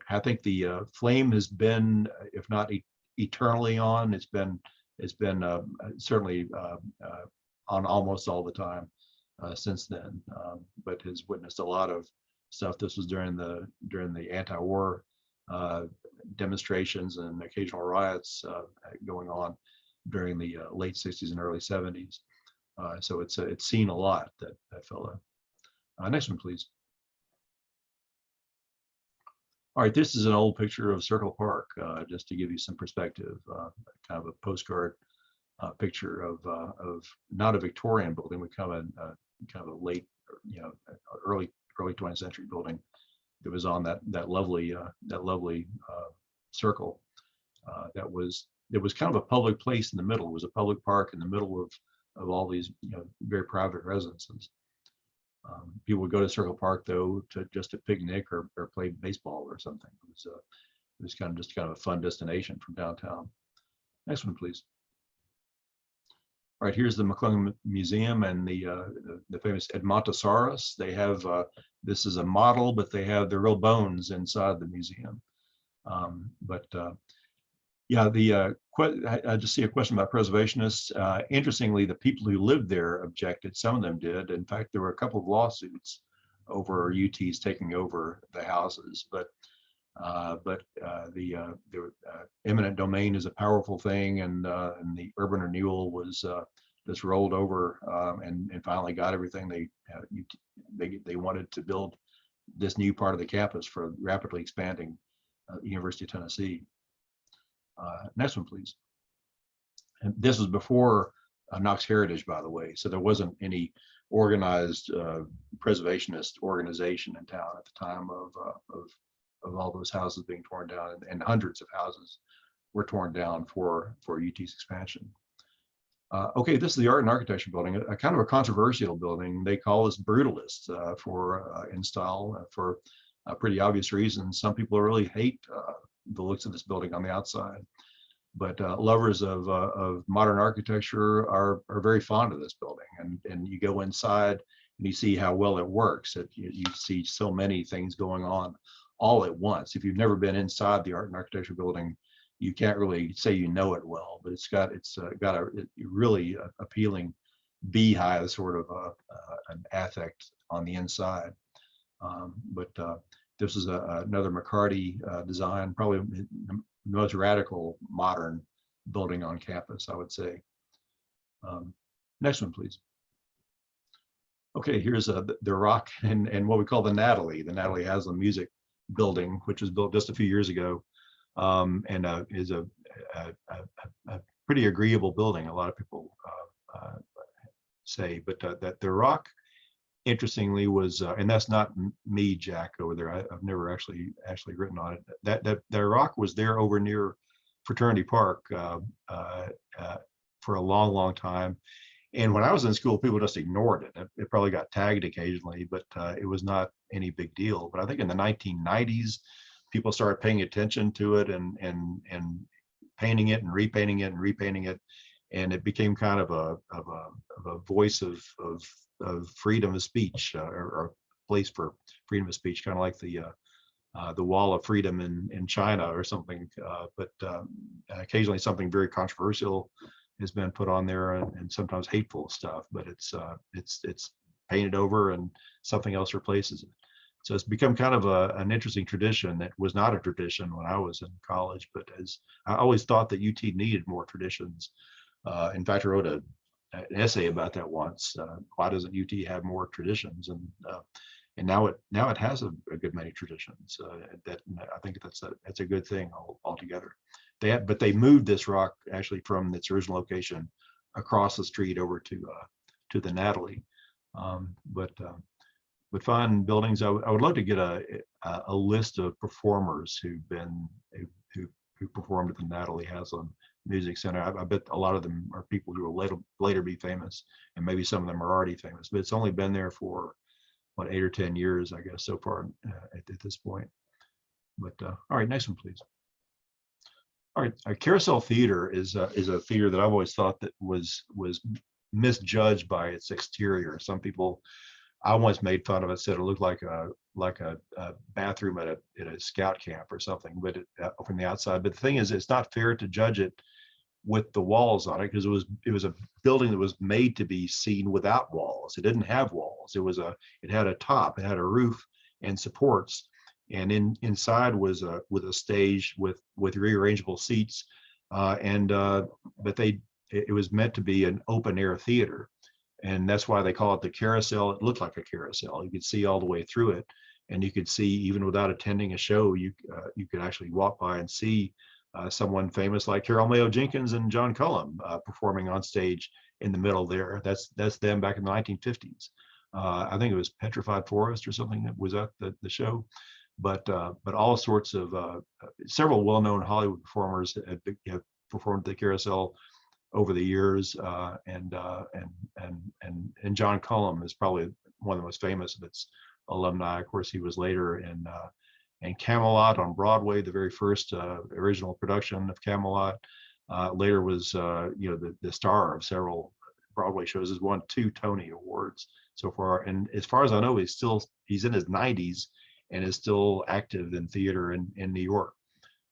I think the flame has been, if not eternally on, it's been certainly on almost all the time since then. But has witnessed a lot of stuff. This was during the anti-war demonstrations and occasional riots going on during the late 60s and early 70s. So it's seen a lot, that fellow. Next one, please. All right, this is an old picture of Circle Park, just to give you some perspective, kind of a postcard picture of not a Victorian building, but kind of a late, early 20th century building that was on that lovely circle. That was kind of a public place in the middle. It was a public park in the middle of all these very private residences. People would go to Circle Park though just to picnic or play baseball or something. It was kind of a fun destination from downtown. Next one, please. All right, here's the McClung Museum and the famous Edmontosaurus. They have this is a model, but they have the real bones inside the museum. Yeah, I just see a question about preservationists. Interestingly, the people who lived there objected. Some of them did. In fact, there were a couple of lawsuits over UT's taking over the houses. But the eminent domain is a powerful thing, and the urban renewal was just rolled over and finally got everything they wanted to build this new part of the campus for rapidly expanding University of Tennessee. Next one, please. And this was before Knox Heritage, by the way, so there wasn't any organized preservationist organization in town at the time of all those houses being torn down, and hundreds of houses were torn down for UT's expansion. Okay, this is the Art and Architecture building, a kind of a controversial building. They call us brutalists in style for pretty obvious reasons. Some people really hate the looks of this building on the outside, but lovers of modern architecture are very fond of this building. And you go inside and you see how well it works. You see so many things going on all at once. If you've never been inside the Art and Architecture building, you can't really say you know it well, but it's got a really appealing beehive sort of an affect on the inside. This is another McCarty design, probably the most radical modern building on campus, I would say. Next one, please. Okay, here's the Rock and what we call the Natalie Haslam Music Building, which was built just a few years ago, and is a pretty agreeable building. A lot of people say, but that the Rock, interestingly, was and that's not me, Jack, over there. I've never actually written on it. That Rock was there over near Fraternity Park for a long time. And when I was in school, people just ignored it. It probably got tagged occasionally, but it was not any big deal. But I think in the 1990s, people started paying attention to it and painting it and repainting it and repainting it, and it became kind of a voice of freedom of speech, or a place for freedom of speech, kind of like the Wall of Freedom in China or something. But occasionally something very controversial has been put on there, and sometimes hateful stuff. But it's painted over and something else replaces it. So it's become kind of an interesting tradition that was not a tradition when I was in college. But as I always thought that UT needed more traditions. In fact, I wrote an essay about that once. Why doesn't UT have more traditions? And now it has a good many traditions. That I think that's a good thing altogether. But they moved this Rock actually from its original location across the street over to the Natalie. But fine buildings. I would love to get a list of performers who performed at the Natalie Haslam Music Center. I bet a lot of them are people who will later be famous, and maybe some of them are already famous. But it's only been there for what, 8 or 10 years, I guess, so far at this point. But all right, next one, please. All right, Carousel Theater is a theater that I've always thought that was misjudged by its exterior. Some people, I once made fun of it, said it looked like a bathroom at a scout camp or something, but from the outside. But the thing is, it's not fair to judge it with the walls on it, because it was a building that was made to be seen without walls. It didn't have walls. It had a top, it had a roof and supports, and inside was with a stage with rearrangeable seats, but it was meant to be an open air theater. And that's why they call it the Carousel. It looked like a carousel. You could see all the way through it, and you could see, even without attending a show, you could actually walk by and see someone famous like Carol Mayo Jenkins and John Cullum performing on stage in the middle there. That's them back in the 1950s. I think it was Petrified Forest or something that was at the show. But all sorts of several well-known Hollywood performers have performed at the Carousel over the years, and John Cullum is probably one of the most famous of its alumni. Of course, he was later in Camelot on Broadway, the very first original production of Camelot. Later was the star of several Broadway shows. Has won 2 Tony Awards so far, and as far as I know, he's in his 90s and is still active in theater in New York.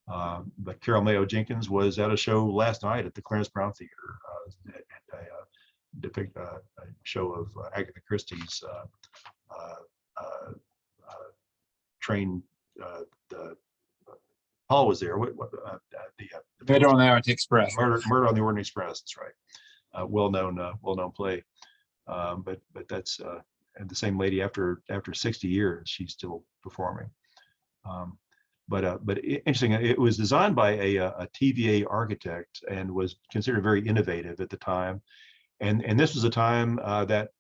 But Carol Mayo Jenkins was at a show last night at the Clarence Brown Theater, depict a show of Agatha Christie's train. The Paul was there. The Murder on the Orient Express. Murder on the Orient Express. That's right. Well-known play. But that's and the same lady after 60 years, she's still performing. But interesting. It was designed by a TVA architect and was considered very innovative at the time. And this was a time that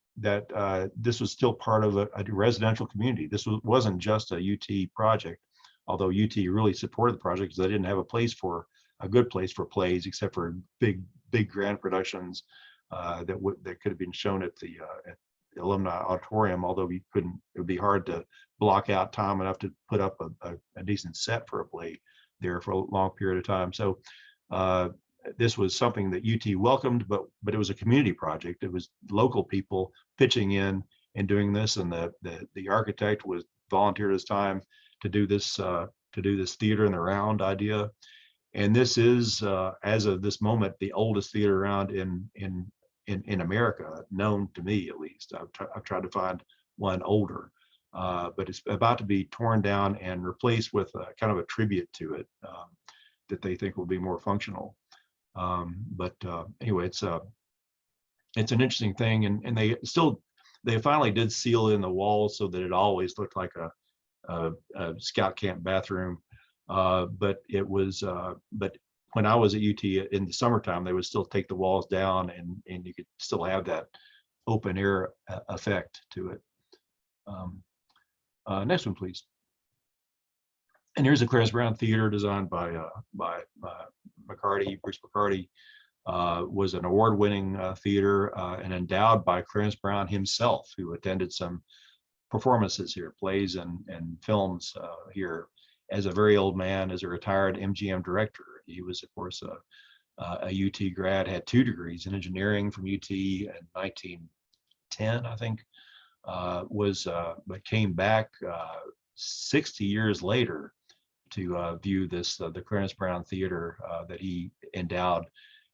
this was still part of a residential community. This wasn't just a UT project, although UT really supported the project because they didn't have a good place for plays except for big grand productions that could have been shown at the Alumni Auditorium. Although it would be hard to block out time enough to put up a decent set for a play there for a long period of time. So this was something that UT welcomed, but it was a community project. It was local people pitching in and doing this, and the architect was volunteered his time to do this theater in the round idea. And this is, as of this moment, the oldest theater around in America, known to me at least. I've tried to find one older, but it's about to be torn down and replaced with kind of a tribute to it that they think will be more functional. Anyway, it's an interesting thing, and they finally did seal in the walls so that it always looked like a scout camp bathroom. But when I was at UT in the summertime, they would still take the walls down, and you could still have that open air effect to it. Next one, please. And here's the Clarence Brown Theater designed by McCarty. Bruce McCarty was an award-winning theater and endowed by Clarence Brown himself, who attended some performances here, plays and films here as a very old man, as a retired MGM director. He was, of course, a UT grad, had 2 degrees in engineering from UT in 1910, I think, but came back 60 years later to view the Clarence Brown Theater that he endowed.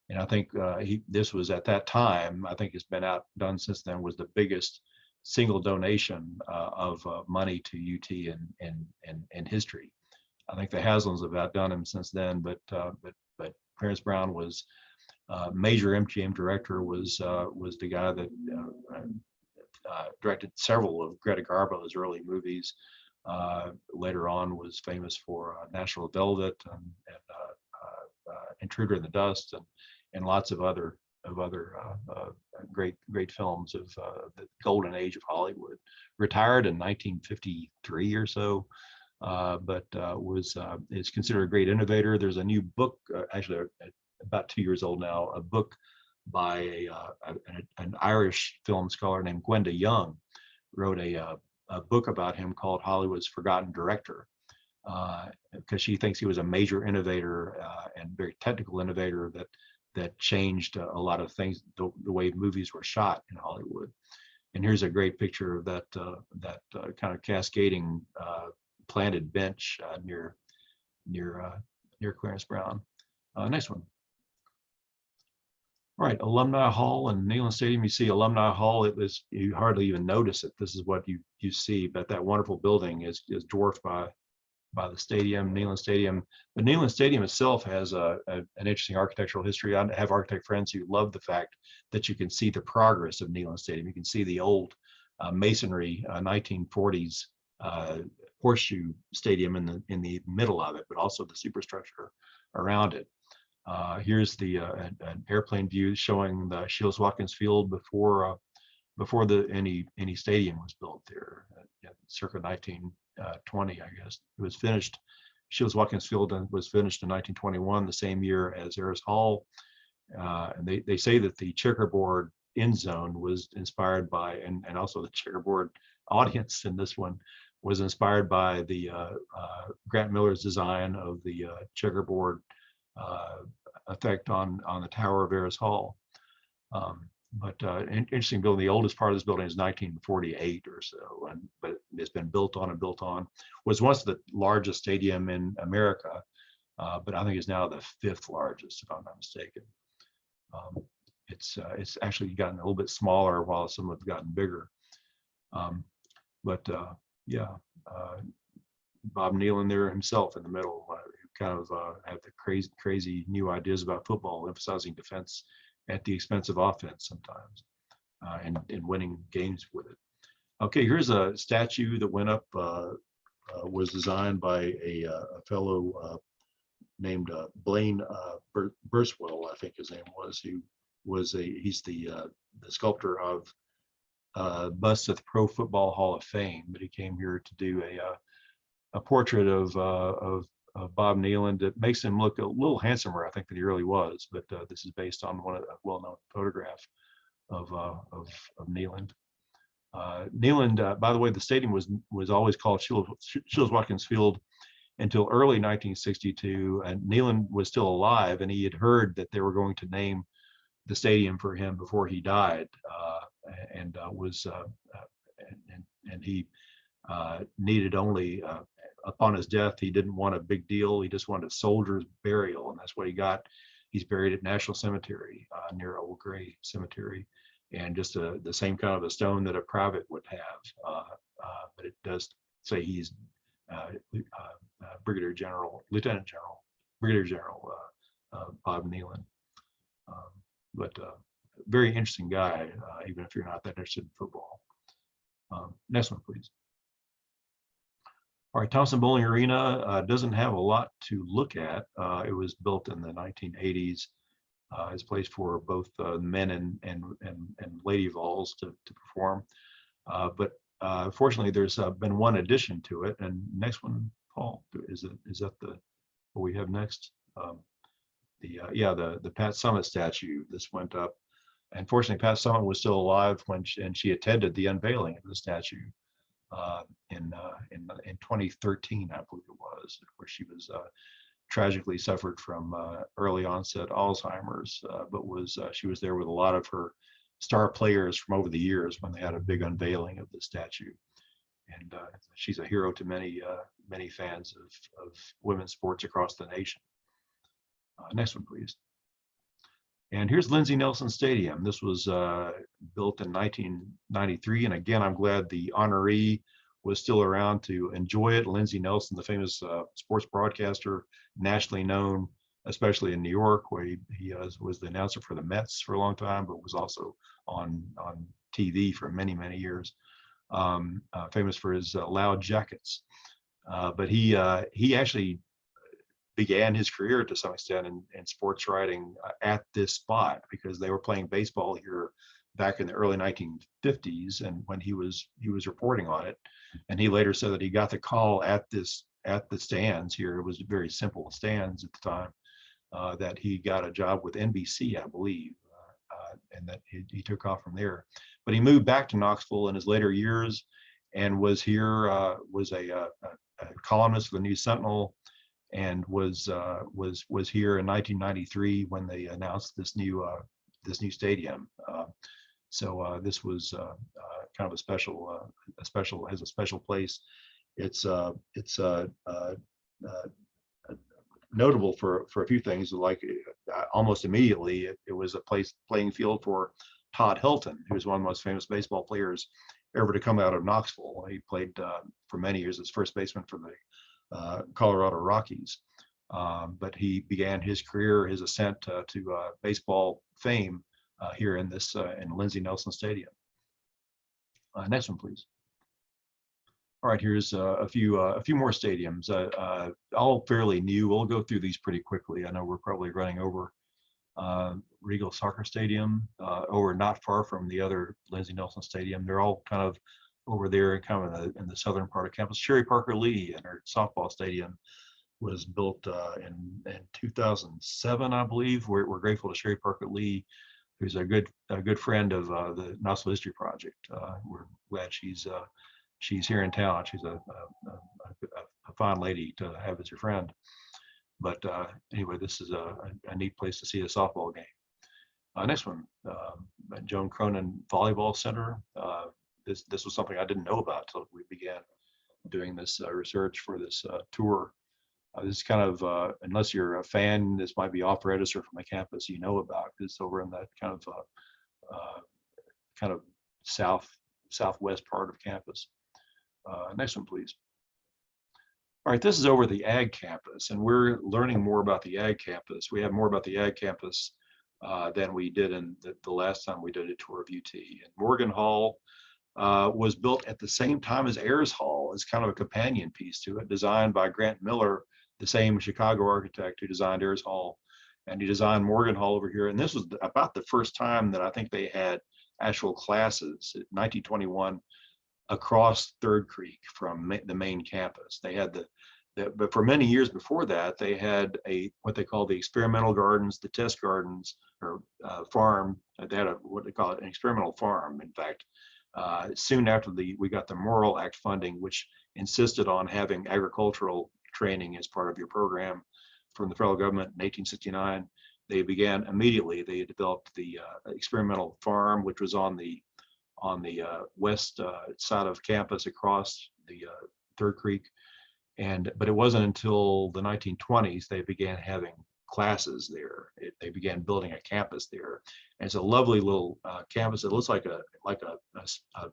And I think this was at that time, I think it's been outdone since then, was the biggest single donation of money to UT in history. I think the Haslams have outdone him since then, but Clarence Brown was major MGM director, was the guy that directed several of Greta Garbo's early movies. Later on was famous for National Velvet and Intruder in the Dust and lots of other great films of the golden age of Hollywood. Retired in 1953 or so, but is considered a great innovator. There's a new book, actually about 2 years old now, a book by an Irish film scholar named Gwenda Young, wrote a book about him called Hollywood's Forgotten Director, because she thinks he was a major innovator and very technical innovator that changed a lot of things, the way movies were shot in Hollywood. And here's a great picture of that kind of cascading planted bench near Clarence Brown. Next one. All right, Alumni Hall and Neyland Stadium. You see Alumni Hall, you hardly even notice it. This is what you see, but that wonderful building is dwarfed by the stadium, Neyland Stadium. But Neyland Stadium itself has an interesting architectural history. I have architect friends who love the fact that you can see the progress of Neyland Stadium. You can see the old masonry 1940s horseshoe stadium in the middle of it, but also the superstructure around it. Here's an airplane view showing the Shields-Watkins Field before any stadium was built there, circa 1920, I guess. It was finished. Shields-Watkins Field was finished in 1921, the same year as Ayers Hall. And they say that the checkerboard end zone was inspired by, and also the checkerboard audience in this one was inspired by the Grant Miller's design of the checkerboard effect on the tower of Ayers Hall. Interesting building. The oldest part of this building is 1948 or so, but it's been built on and built on. Was once the largest stadium in America. but I think it's now the 5th largest, if I'm not mistaken. It's actually gotten a little bit smaller while some have gotten bigger. But yeah, Bob Nealon there himself in the middle, kind of had the crazy new ideas about football, emphasizing defense at the expense of offense sometimes, and winning games with it. Okay, here's a statue that went up, was designed by a fellow named Blaine Burswell, I think his name was, who was he's the sculptor of busts at the Pro Football Hall of Fame, but he came here to do a portrait of Bob Nealon that makes him look a little handsomer, I think, than he really was. But this is based on one of the well-known photograph of Nealon. Nealon, by the way, the stadium was always called Shields-Watkins Field until early 1962, and Nealon was still alive, and he had heard that they were going to name the stadium for him before he died, and he needed only, upon his death, he didn't want a big deal. He just wanted a soldier's burial, and that's what he got. He's buried at National Cemetery near Old Gray Cemetery, and just the same kind of a stone that a private would have, but it does say he's Brigadier General, Lieutenant General, Brigadier General Bob Nealon. But very interesting guy, even if you're not that interested in football. Next one, please. All right, Thompson Bowling Arena doesn't have a lot to look at. It was built in the 1980s. It's a place for both men and lady vols to perform. But fortunately, there's been one addition to it. And next one, Paul, is that what we have next? The Pat Summitt statue. This went up. And fortunately, Pat Summitt was still alive when she attended the unveiling of the statue in 2013, I believe it was, where she was tragically suffered from early onset Alzheimer's, but she was there with a lot of her star players from over the years when they had a big unveiling of the statue. And she's a hero to many fans of women's sports across the nation. Next one, please. And here's Lindsey Nelson Stadium. This was built in 1993. And again, I'm glad the honoree was still around to enjoy it. Lindsey Nelson, the famous sports broadcaster, nationally known, especially in New York, where he was the announcer for the Mets for a long time, but was also on TV for many, many years. Famous for his loud jackets. But he actually began his career to some extent in sports writing at this spot, because they were playing baseball here back in the early 1950s, and when he was reporting on it, and he later said that he got the call at the stands here. It was very simple stands at the time, that he got a job with NBC, I believe, and that he took off from there. But he moved back to Knoxville in his later years, and was here, was a columnist for the News Sentinel, and was here in 1993 when they announced this new stadium. So this was kind of a special place. It's notable for a few things. Like almost immediately, it was a playing field for Todd Helton, who was one of the most famous baseball players ever to come out of Knoxville. He played for many years as first baseman for the Colorado Rockies, but he began his career, his ascent to baseball fame here in Lindsey Nelson Stadium. Next one, please. All right, here's a few more stadiums, all fairly new. We'll go through these pretty quickly. I know we're probably running over. Regal Soccer Stadium, over not far from the other Lindsey Nelson Stadium. They're all kind of over there, kind of in the southern part of campus. Sherry Parker Lee and her softball stadium was built in 2007, I believe. We're grateful to Sherry Parker Lee, who's a good friend of the Knoxville History Project. We're glad she's here in town. She's a fine lady to have as your friend. But anyway, this is a neat place to see a softball game. Next one, Joan Cronin Volleyball Center. This was something I didn't know about until we began doing this research for this tour. This is kind of, unless you're a fan, this might be off register from the campus you know about, because it's over in that kind of southwest part of campus. Next one, please. All right, this is over the Ag campus, and we're learning more about the Ag campus. We have more about the Ag campus than we did in the last time we did a tour of UT. And Morgan Hall was built at the same time as Ayers Hall as kind of a companion piece to it, designed by Grant Miller, the same Chicago architect who designed Ayers Hall, and he designed Morgan Hall over here. And this was about the first time that I think they had actual classes in 1921 across Third Creek from the main campus. They had but for many years before that, they had what they call the experimental gardens, the test gardens, or farm. They had what they call it, an experimental farm. In fact, soon after we got the Morrill Act funding, which insisted on having agricultural training as part of your program from the federal government in 1869, they began immediately. They developed the experimental farm, which was on the west side of campus across the Third Creek. But it wasn't until the 1920s they began having classes there. They began building a campus there. And it's a lovely little campus. It looks like a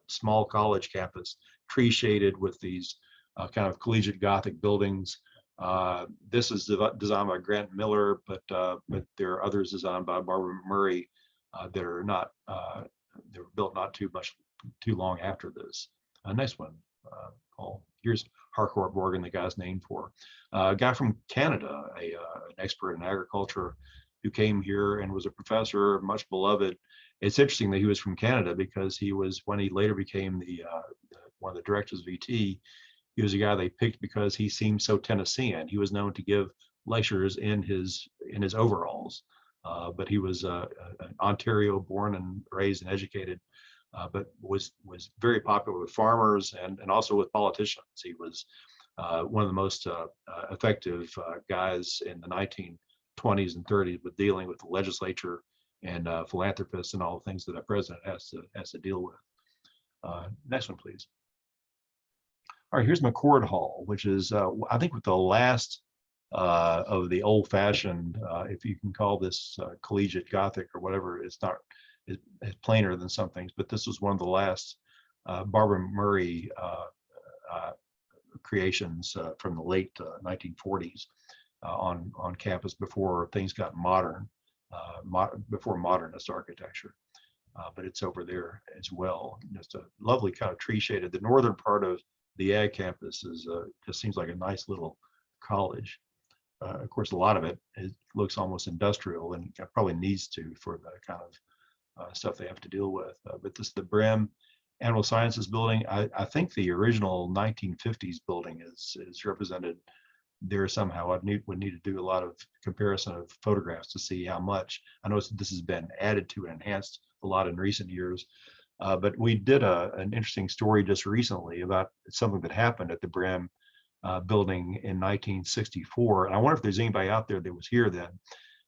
small college campus, tree shaded with these kind of collegiate Gothic buildings. This is designed by Grant Miller, but there are others designed by Barbara Murray that are not. They were built not too long after this. Next one, Paul. Here's Harcourt Morgan, the guy's named for. A guy from Canada, an expert in agriculture, who came here and was a professor, much beloved. It's interesting that he was from Canada because he was, when he later became one of the directors of ET, he was a guy they picked because he seemed so Tennessean. He was known to give lectures in his overalls. But he was Ontario born and raised and educated, but was very popular with farmers and also with politicians. He was one of the most effective guys in the 1920s and 30s with dealing with the legislature and philanthropists and all the things that a president has to deal with. Next one, please. All right, here's McCord Hall, which is I think with the last of the old-fashioned, if you can call this collegiate Gothic or whatever. It's not, it's plainer than some things, but this was one of the last Barbara Murray creations from the late 1940s on campus before things got modern, before modernist architecture. But it's over there as well. Just a lovely kind of tree shaded. The northern part of the Ag campus just seems like a nice little college. Of course, a lot of it looks almost industrial, and probably needs to for the kind of stuff they have to deal with. But this is the Brim Animal Sciences building. I think the original 1950s building is represented there somehow. Would need to do a lot of comparison of photographs to see how much. I know this has been added to and enhanced a lot in recent years. But we did an interesting story just recently about something that happened at the Brim building in 1964. And I wonder if there's anybody out there that was here then,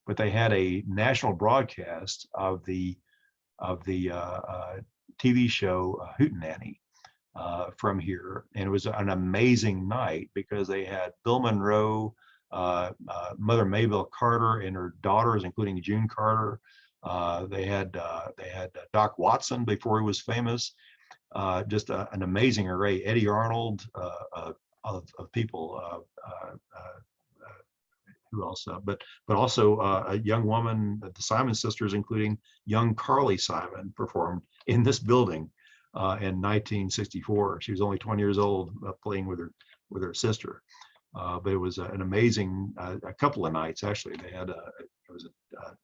but they had a national broadcast of the TV show Hootenanny from here. And it was an amazing night because they had Bill Monroe, Mother Maybelle Carter and her daughters, including June Carter. They had Doc Watson before he was famous. Just an amazing array. Eddie Arnold, of people. Who else? But also a young woman, the Simon sisters, including young Carly Simon, performed in this building in 1964. She was only 20 years old, playing with her sister. But it was an amazing a couple of nights actually. They had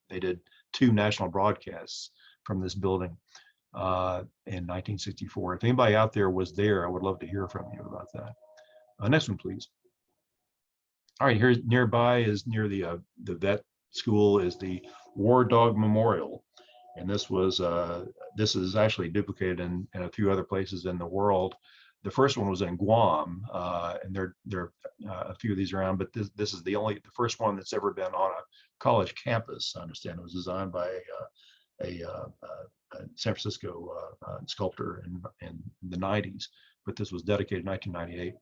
they did 2 national broadcasts from this building in 1964. If anybody out there was there, I would love to hear from you about that. Next one, please. All right, here nearby is near the vet school is the War Dog Memorial, and this is actually duplicated in a few other places in the world. The first one was in Guam, and there are a few of these around, but this is the first one that's ever been on a college campus. I understand it was designed by a San Francisco sculptor in the 90s, but this was dedicated in 1998.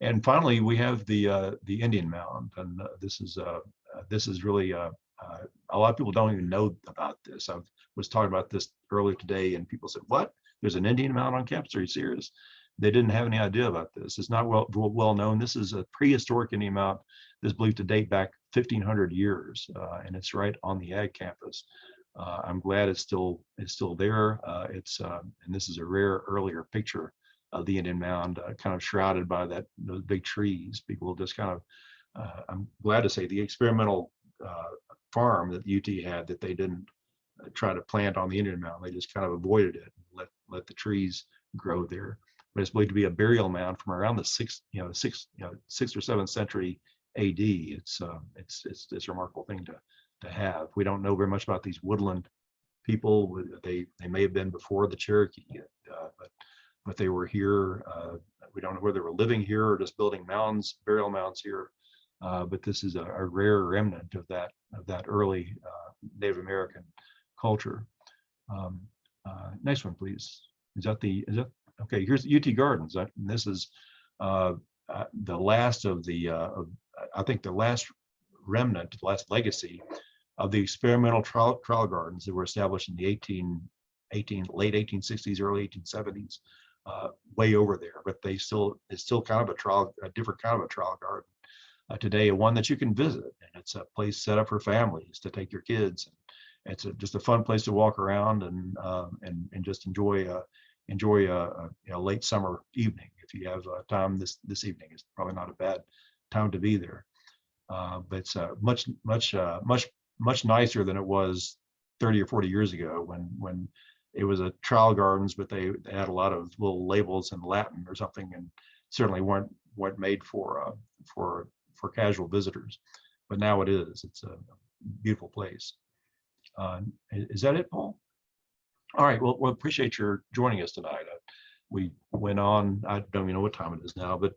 And finally, we have the Indian Mound, and this is really a lot of people don't even know about this. I was talking about this earlier today, and people said, "What? There's an Indian Mound on campus? Are you serious?" They didn't have any idea about this. It's not well known. This is a prehistoric Indian Mound that's believed to date back 1,500 years, and it's right on the ag campus. I'm glad it's still there. And this is a rare earlier picture of the Indian Mound, kind of shrouded by those big trees. People just kind of, I'm glad to say, the experimental farm that UT had, that they didn't try to plant on the Indian Mound. They just kind of avoided it and let the trees grow there. But it's believed to be a burial mound from around the sixth or 7th century AD. It's a remarkable thing to have. We don't know very much about these woodland people. They may have been before the Cherokee, but they were here. We don't know whether they were living here or just building mounds, burial mounds here. But this is a rare remnant of that early Native American culture. Next one, please. Is that okay? Here's UT Gardens. This is the last of I think the last remnant, the last legacy of the experimental trial gardens that were established in the late 1860s, early 1870s, way over there. But it's still kind of a different kind of a trial garden today, one that you can visit, and it's a place set up for families to take your kids. It's just a fun place to walk around and just enjoy a late summer evening. If you have time this evening, it's probably not a bad time to be there. But it's much nicer than it was 30 or 40 years ago when it was a trial gardens, but they had a lot of little labels in Latin or something, and certainly weren't made for casual visitors. But now it is. It's a beautiful place. Is that it, Paul? All right. Well, appreciate your joining us tonight. We went on. I don't even know what time it is now, but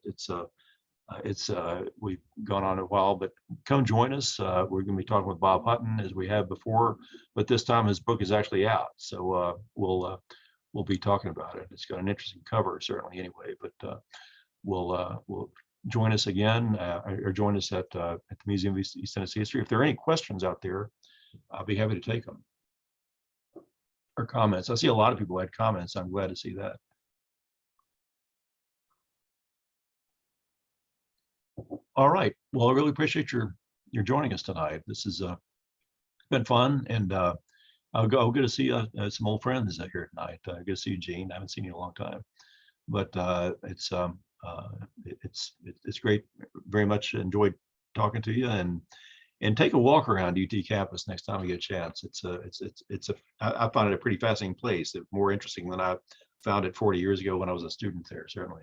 we've gone on a while. But come join us. We're going to be talking with Bob Hutton as we have before, but this time his book is actually out, so we'll be talking about it. It's got an interesting cover, certainly. Anyway, but we'll join us again, or join us at the Museum of East Tennessee History. If there are any questions out there, I'll be happy to take them, or comments. I see a lot of people had comments. I'm glad to see that. All right. Well, I really appreciate your joining us tonight. This has been fun, and I'll go to see some old friends out here tonight. Good to see you, Gene. I haven't seen you in a long time, but it's great. Very much enjoyed talking to you, and take a walk around UT campus next time you get a chance. I find it a pretty fascinating place. It's more interesting than I found it 40 years ago when I was a student there, certainly.